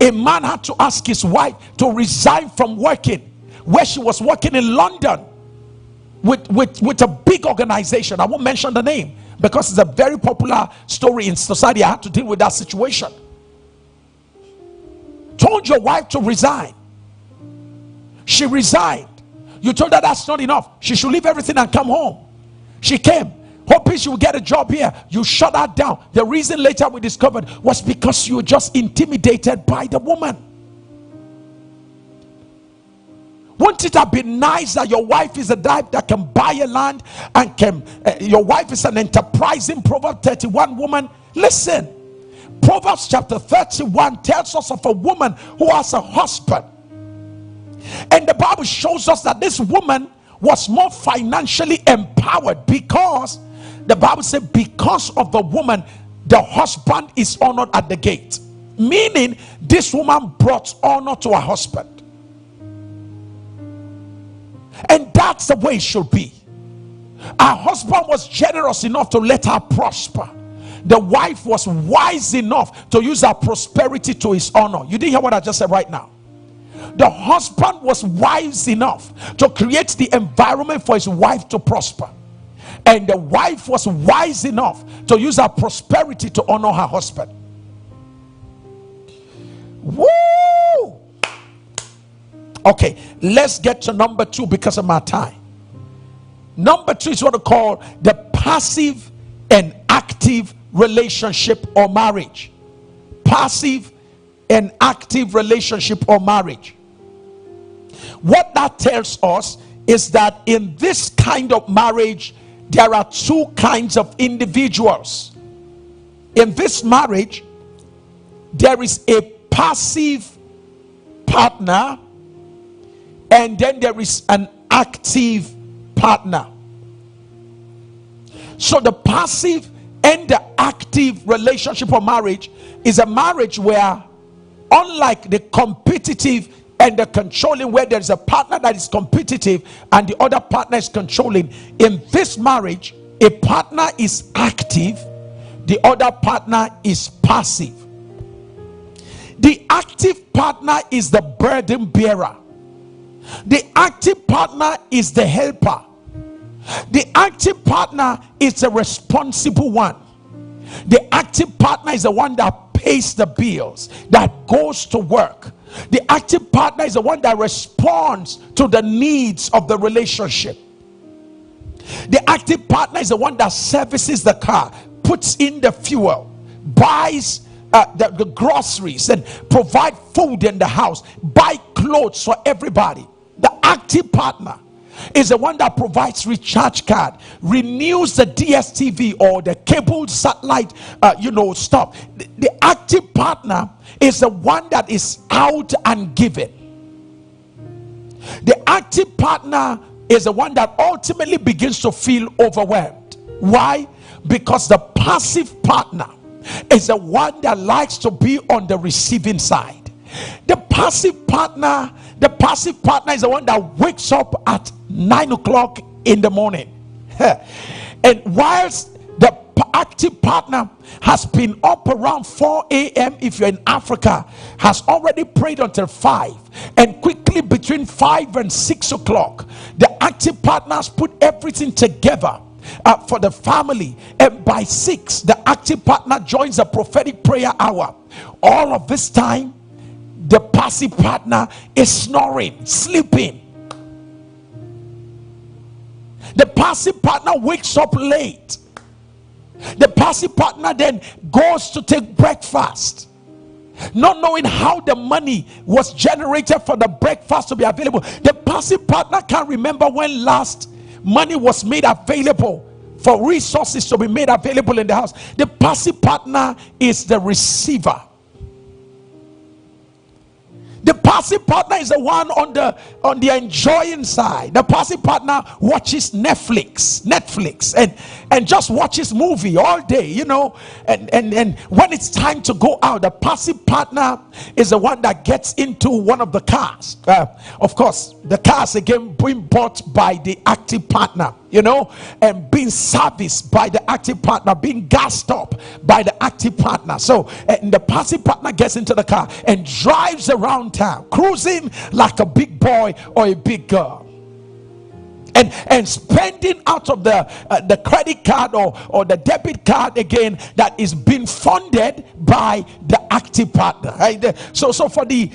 A man had to ask his wife to resign from working where she was working in London with a big organization. I won't mention the name because it's a very popular story in society. I had to deal with that situation. Told your wife to resign. She resigned. You told her that's not enough. She should leave everything and come home. She came, hoping she would get a job here. You shut her down. The reason later we discovered was because you were just intimidated by the woman. Wouldn't it have been nice that your wife is a type that can buy a land and can your wife is an enterprising Proverbs 31 woman? Listen, Proverbs chapter 31 tells us of a woman who has a husband, and the Bible shows us that this woman was more financially empowered because the Bible said because of the woman the husband is honored at the gate, meaning this woman brought honor to her husband. And that's the way it should be. Her husband was generous enough to let her prosper. The wife was wise enough to use her prosperity to his honor. You didn't hear what I just said right now. The husband was wise enough to create the environment for his wife to prosper. And the wife was wise enough to use her prosperity to honor her husband. Woo! Okay, let's get to number 2 because of my time. Number 2 is what I call the passive and active relationship or marriage. Passive and active relationship or marriage. What that tells us is that in this kind of marriage, there are 2 kinds of individuals. In this marriage, there is a passive partner, and then there is an active partner. So the passive and the active relationship or marriage is a marriage where, unlike the competitive and the controlling, where there is a partner that is competitive and the other partner is controlling, in this marriage a partner is active, the other partner is passive. The active partner is the burden bearer. The active partner is the helper. The active partner is the responsible one. The active partner is the one that pays the bills, that goes to work. The active partner is the one that responds to the needs of the relationship. The active partner is the one that services the car, puts in the fuel, buys the groceries, and provide food in the house, buy clothes for everybody. The active partner is the one that provides recharge card, renews the DSTV or the cable satellite stuff. The active partner is the one that is out and giving. The active partner is the one that ultimately begins to feel overwhelmed. Why? Because the passive partner is the one that likes to be on the receiving side. The passive partner is the one that wakes up at 9 o'clock in the morning. And whilst the active partner has been up around 4 a.m. if you're in Africa, has already prayed until 5 and quickly Usually between 5 and 6 o'clock, the active partners put everything together for the family, and by 6 the active partner joins the prophetic prayer hour. All of this time the passive partner is snoring, sleeping. The passive partner wakes up late. The passive partner then goes to take breakfast, not knowing how the money was generated for the breakfast to be available. The passive partner can't remember when last money was made available for resources to be made available in the house. The passive partner is the receiver. The passive partner is the one on the enjoying side. The passive partner watches Netflix and just watches movie all day, you know, and when it's time to go out, the passive partner is the one that gets into one of the cars. Of course, the cars again being bought by the active partner, you know, and being serviced by the active partner, being gassed up by the active partner. So the passive partner gets into the car and drives around town, cruising like a big boy or a big girl, and spending out of the credit card or the debit card again that is being funded by the active partner, right? So for the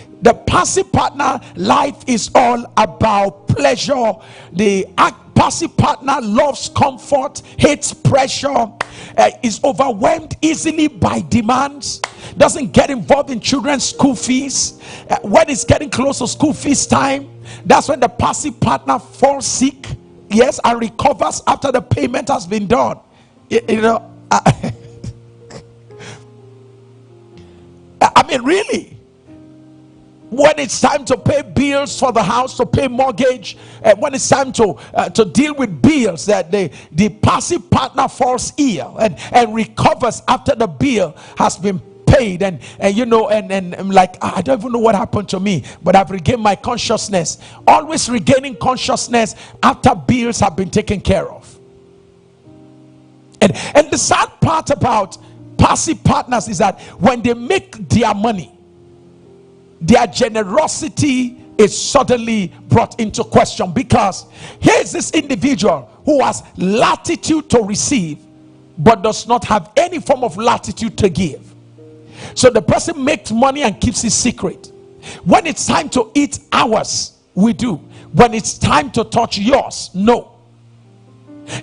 passive partner, life is all about pleasure. The passive partner loves comfort, hates pressure, is overwhelmed easily by demands, doesn't get involved in children's school fees. When it's getting close to school fees time, that's when the passive partner falls sick, yes, and recovers after the payment has been done. You know, I mean, really, when it's time to pay bills for the house, to pay mortgage, when it's time to deal with bills, that the passive partner falls ill and recovers after the bill has been paid, and you know, and I'm like, I don't even know what happened to me, but I've regained my consciousness. Always regaining consciousness after bills have been taken care of. And the sad part about passive partners is that when they make their money, their generosity is suddenly brought into question, because here's this individual who has latitude to receive but does not have any form of latitude to give. So the person makes money and keeps it secret. When it's time to eat ours, we do. When it's time to touch yours, no.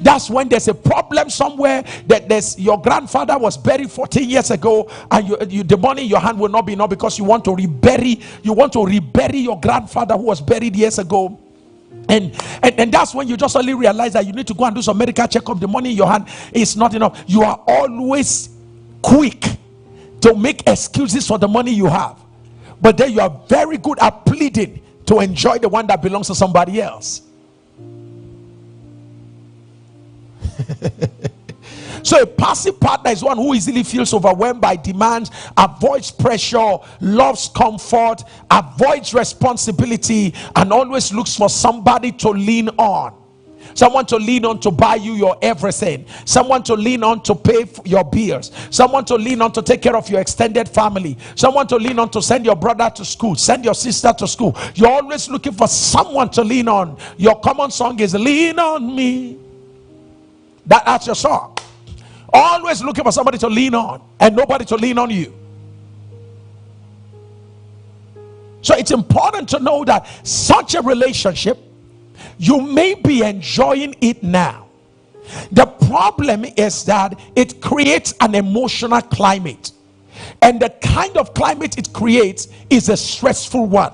That's when there's a problem somewhere, that there's your grandfather was buried 14 years ago, and you the money in your hand will not be enough because you want to rebury your grandfather who was buried years ago. And that's when you just only realize that you need to go and do some medical checkup. The money in your hand is not enough. You are always quick to make excuses for the money you have, but then you are very good at pleading to enjoy the one that belongs to somebody else. So a passive partner is one who easily feels overwhelmed by demands, avoids pressure, loves comfort, avoids responsibility, and always looks for somebody to lean on. Someone to lean on to buy you your everything. Someone to lean on to pay for your bills. Someone to lean on to take care of your extended family. Someone to lean on to send your brother to school, send your sister to school. You're always looking for someone to lean on. Your common song is "Lean on Me." That's your song. Always looking for somebody to lean on and nobody to lean on you. So it's important to know that such a relationship, you may be enjoying it now. The problem is that it creates an emotional climate, and the kind of climate it creates is a stressful one.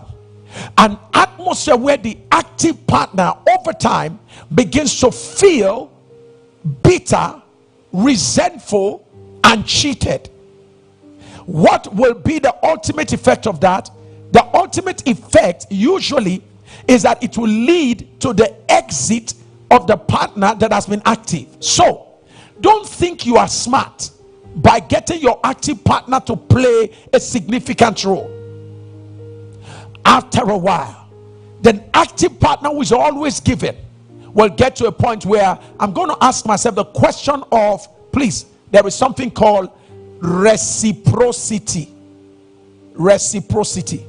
An atmosphere where the active partner over time begins to feel bitter, resentful, and cheated. What will be the ultimate effect of that? The ultimate effect usually is that it will lead to the exit of the partner that has been active. So don't think you are smart by getting your active partner to play a significant role. After a while, the active partner who is always giving will get to a point where I'm going to ask myself the question of, please, there is something called reciprocity. Reciprocity.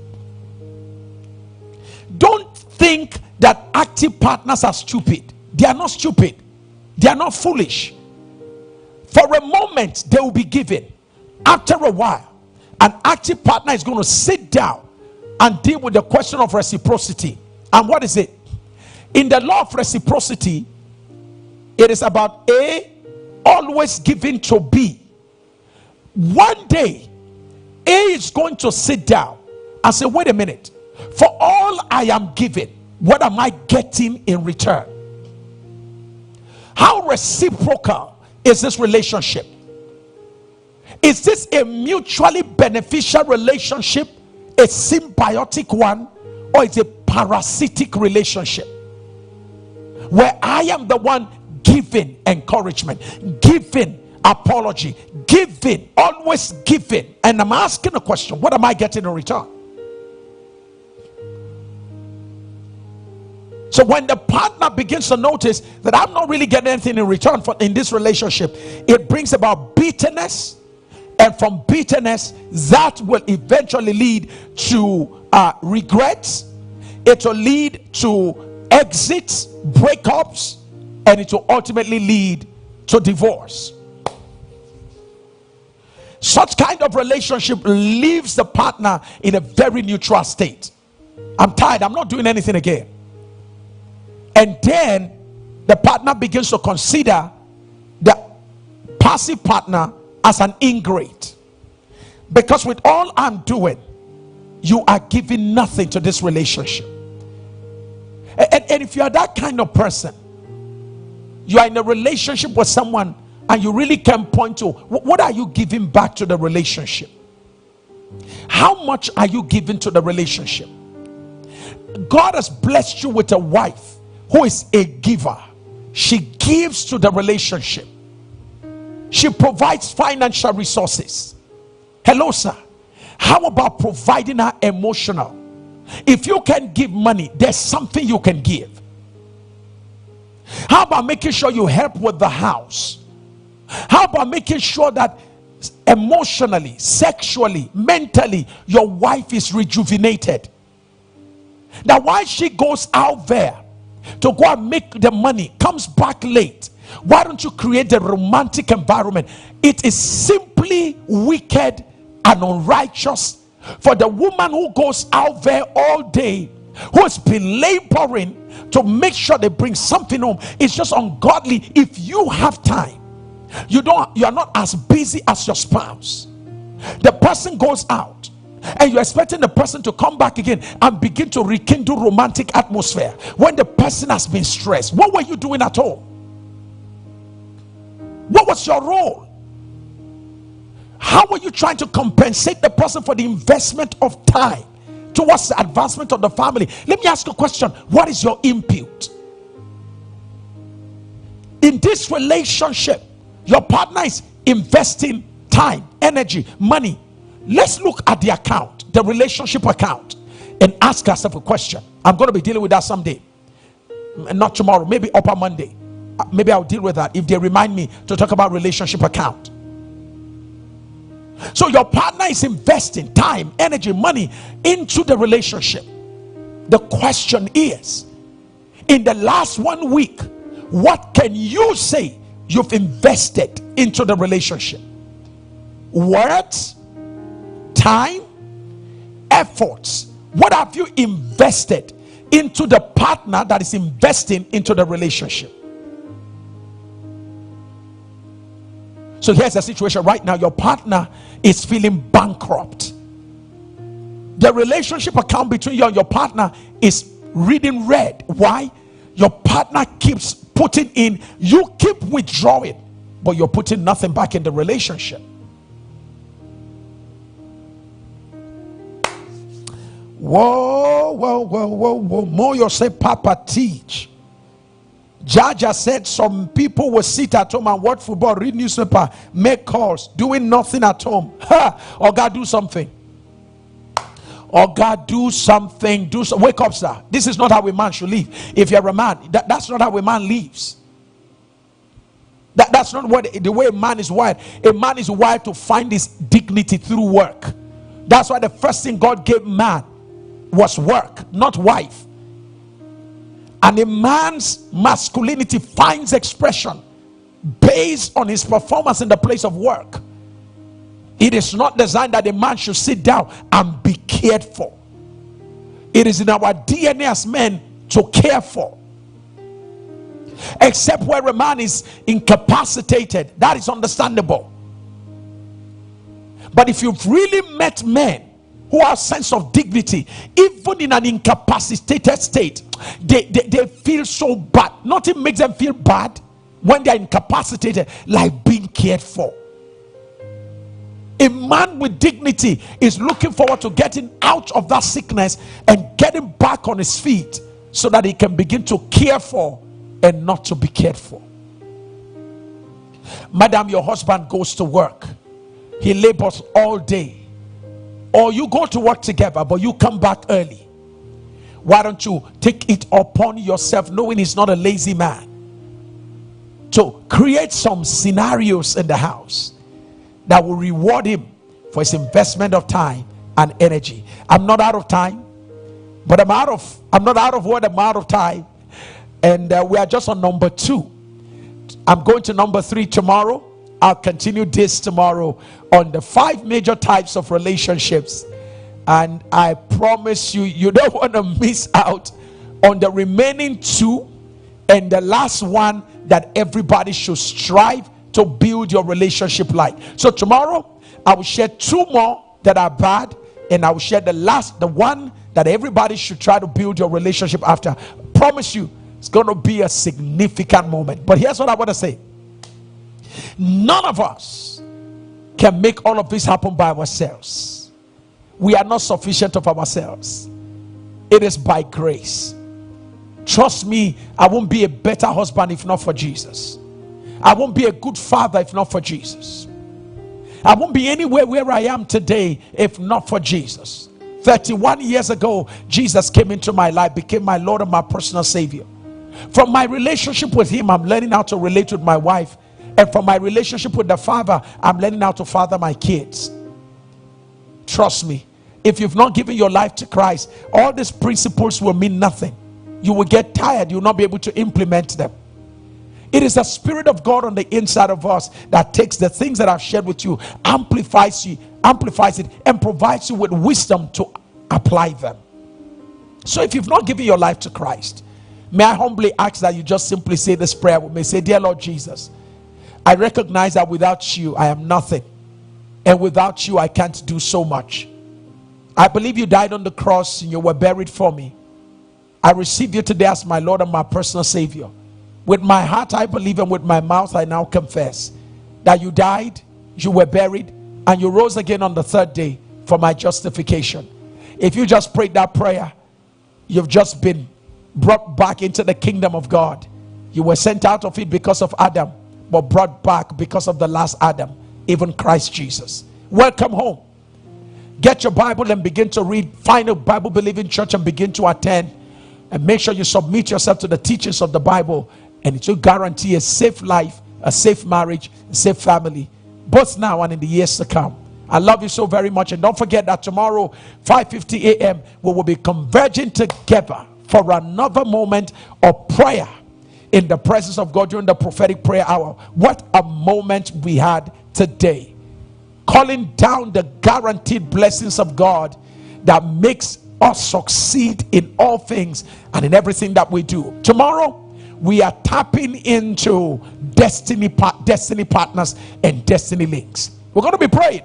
Don't think that active partners are stupid. They are not stupid. They are not foolish. For a moment, they will be given. After a while, an active partner is going to sit down and deal with the question of reciprocity. And what is it? In the law of reciprocity, it is about A always giving to B. One day, A is going to sit down and say, wait a minute, for all I am giving, what am I getting in return? How reciprocal is this relationship? Is this a mutually beneficial relationship, a symbiotic one, or is it a parasitic relationship where I am the one giving encouragement, giving apology, giving, always giving, and I'm asking a question, what am I getting in return? So when the partner begins to notice that I'm not really getting anything in return in this relationship, it brings about bitterness, and from bitterness that will eventually lead to regrets. It will lead to exits, breakups, and it will ultimately lead to divorce. Such kind of relationship leaves the partner in a very neutral state. I'm tired, I'm not doing anything again. And then the partner begins to consider the passive partner as an ingrate, because with all I'm doing, you are giving nothing to this relationship. And if you are that kind of person, you are in a relationship with someone and you really can point to what are you giving back to the relationship? How much are you giving to the relationship? God has blessed you with a wife who is a giver. She gives to the relationship. She provides financial resources. Hello, sir. How about providing her emotional? If you can give money, there's something you can give. How about making sure you help with the house? How about making sure that emotionally, sexually, mentally, your wife is rejuvenated? That while she goes out there to go and make the money, comes back late, why don't you create a romantic environment? It is simply wicked and unrighteous for the woman who goes out there all day, who has been laboring to make sure they bring something home. It's just ungodly. If you have time, you are not as busy as your spouse. The person goes out and you're expecting the person to come back again and begin to rekindle romantic atmosphere when the person has been stressed. What were you doing at home? What was your role? How were you trying to compensate the person for the investment of time towards the advancement of the family? Let me ask you a question. What is your input? In this relationship, your partner is investing time, energy, money. Let's look at the account, the relationship account, and ask ourselves a question. I'm going to be dealing with that someday. Not tomorrow, maybe upper Monday. Maybe I'll deal with that if they remind me to talk about relationship account. So your partner is investing time, energy, money into the relationship. The question is, in the last 1 week, what can you say you've invested into the relationship? Words, time, efforts. What have you invested into the partner that is investing into the relationship? So here's the situation right now. Your partner is feeling bankrupt. The relationship account between you and your partner is reading red. Why? Your partner keeps putting in, you keep withdrawing, but you're putting nothing back in the relationship. Whoa, whoa, whoa, whoa, whoa. Moyo say, Papa, teach. Jaja said some people will sit at home and watch football, read newspaper, make calls, doing nothing at home. Or God do something. Or God do something. Wake up, sir. This is not how a man should live. If you're a man, that's not how a man lives. That's not the way a man is wired. A man is wired to find his dignity through work. That's why the first thing God gave man was work, not wife. And a man's masculinity finds expression based on his performance in the place of work. It is not designed that a man should sit down and be cared for. It is in our DNA as men to care for. Except where a man is incapacitated, that is understandable. But if you've really met men who have a sense of dignity, even in an incapacitated state, they feel so bad. Nothing makes them feel bad when they are incapacitated like being cared for. A man with dignity is looking forward to getting out of that sickness and getting back on his feet so that he can begin to care for and not to be cared for. Madam, your husband goes to work. He labors all day. Or you go to work together, but you come back early. Why don't you take it upon yourself, knowing he's not a lazy man, to create some scenarios in the house that will reward him for his investment of time and energy. I'm not out of time, but I'm not out of word, I'm out of time. And we are just on number 2. I'm going to number 3 tomorrow. I'll continue this tomorrow on the 5 major types of relationships. And I promise you, you don't want to miss out on the remaining 2 and the last one that everybody should strive to build your relationship like. So tomorrow, I will share 2 more that are bad, and I will share the one that everybody should try to build your relationship after. Promise you, it's going to be a significant moment. But here's what I want to say. None of us can make all of this happen by ourselves. We are not sufficient of ourselves. It is by grace. Trust me, I won't be a better husband if not for Jesus. I won't be a good father if not for Jesus. I won't be anywhere where I am today if not for Jesus. 31 years ago, Jesus came into my life, became my Lord and my personal Savior. From my relationship with him, I'm learning how to relate with my wife. And from my relationship with the Father, I'm learning how to father my kids. Trust me, if you've not given your life to Christ, all these principles will mean nothing. You will get tired. You will not be able to implement them. It is the Spirit of God on the inside of us that takes the things that I've shared with you, amplifies it, and provides you with wisdom to apply them. So if you've not given your life to Christ, may I humbly ask that you just simply say this prayer with me. Say, dear Lord Jesus, I recognize that without you, I am nothing. And without you, I can't do so much. I believe you died on the cross and you were buried for me. I receive you today as my Lord and my personal Savior. With my heart, I believe, and with my mouth, I now confess that you died, you were buried, and you rose again on the 3rd day for my justification. If you just prayed that prayer, you've just been brought back into the kingdom of God. You were sent out of it because of Adam, but brought back because of the last Adam, even Christ Jesus. Welcome home. Get your Bible and begin to read. Find a Bible-believing church and begin to attend. And make sure you submit yourself to the teachings of the Bible. And it will guarantee a safe life, a safe marriage, a safe family, both now and in the years to come. I love you so very much. And don't forget that tomorrow, 5:50 a.m., we will be converging together for another moment of prayer in the presence of God during the prophetic prayer hour. What a moment we had today. Calling down the guaranteed blessings of God that makes us succeed in all things and in everything that we do. Tomorrow, we are tapping into destiny partners and destiny links. We're going to be praying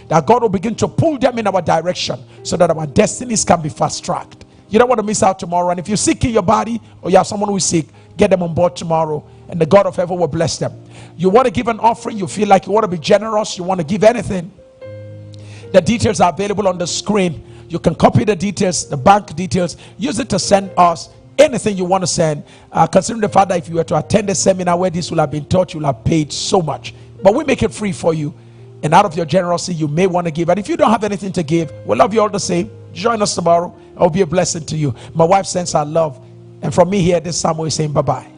that God will begin to pull them in our direction so that our destinies can be fast-tracked. You don't want to miss out tomorrow. And if you're sick in your body or you have someone who is sick, get them on board tomorrow and the God of heaven will bless them. You want to give an offering, you feel like you want to be generous, you want to give anything, the details are available on the screen. You can copy the details, the bank details, use it to send us anything you want to send. Considering the fact that if you were to attend a seminar where this will have been taught, you'll have paid so much. But we make it free for you. And out of your generosity, you may want to give. And if you don't have anything to give, we love you all the same. Join us tomorrow. It will be a blessing to you. My wife sends her love. And from me here, this is Sam Oye saying bye-bye.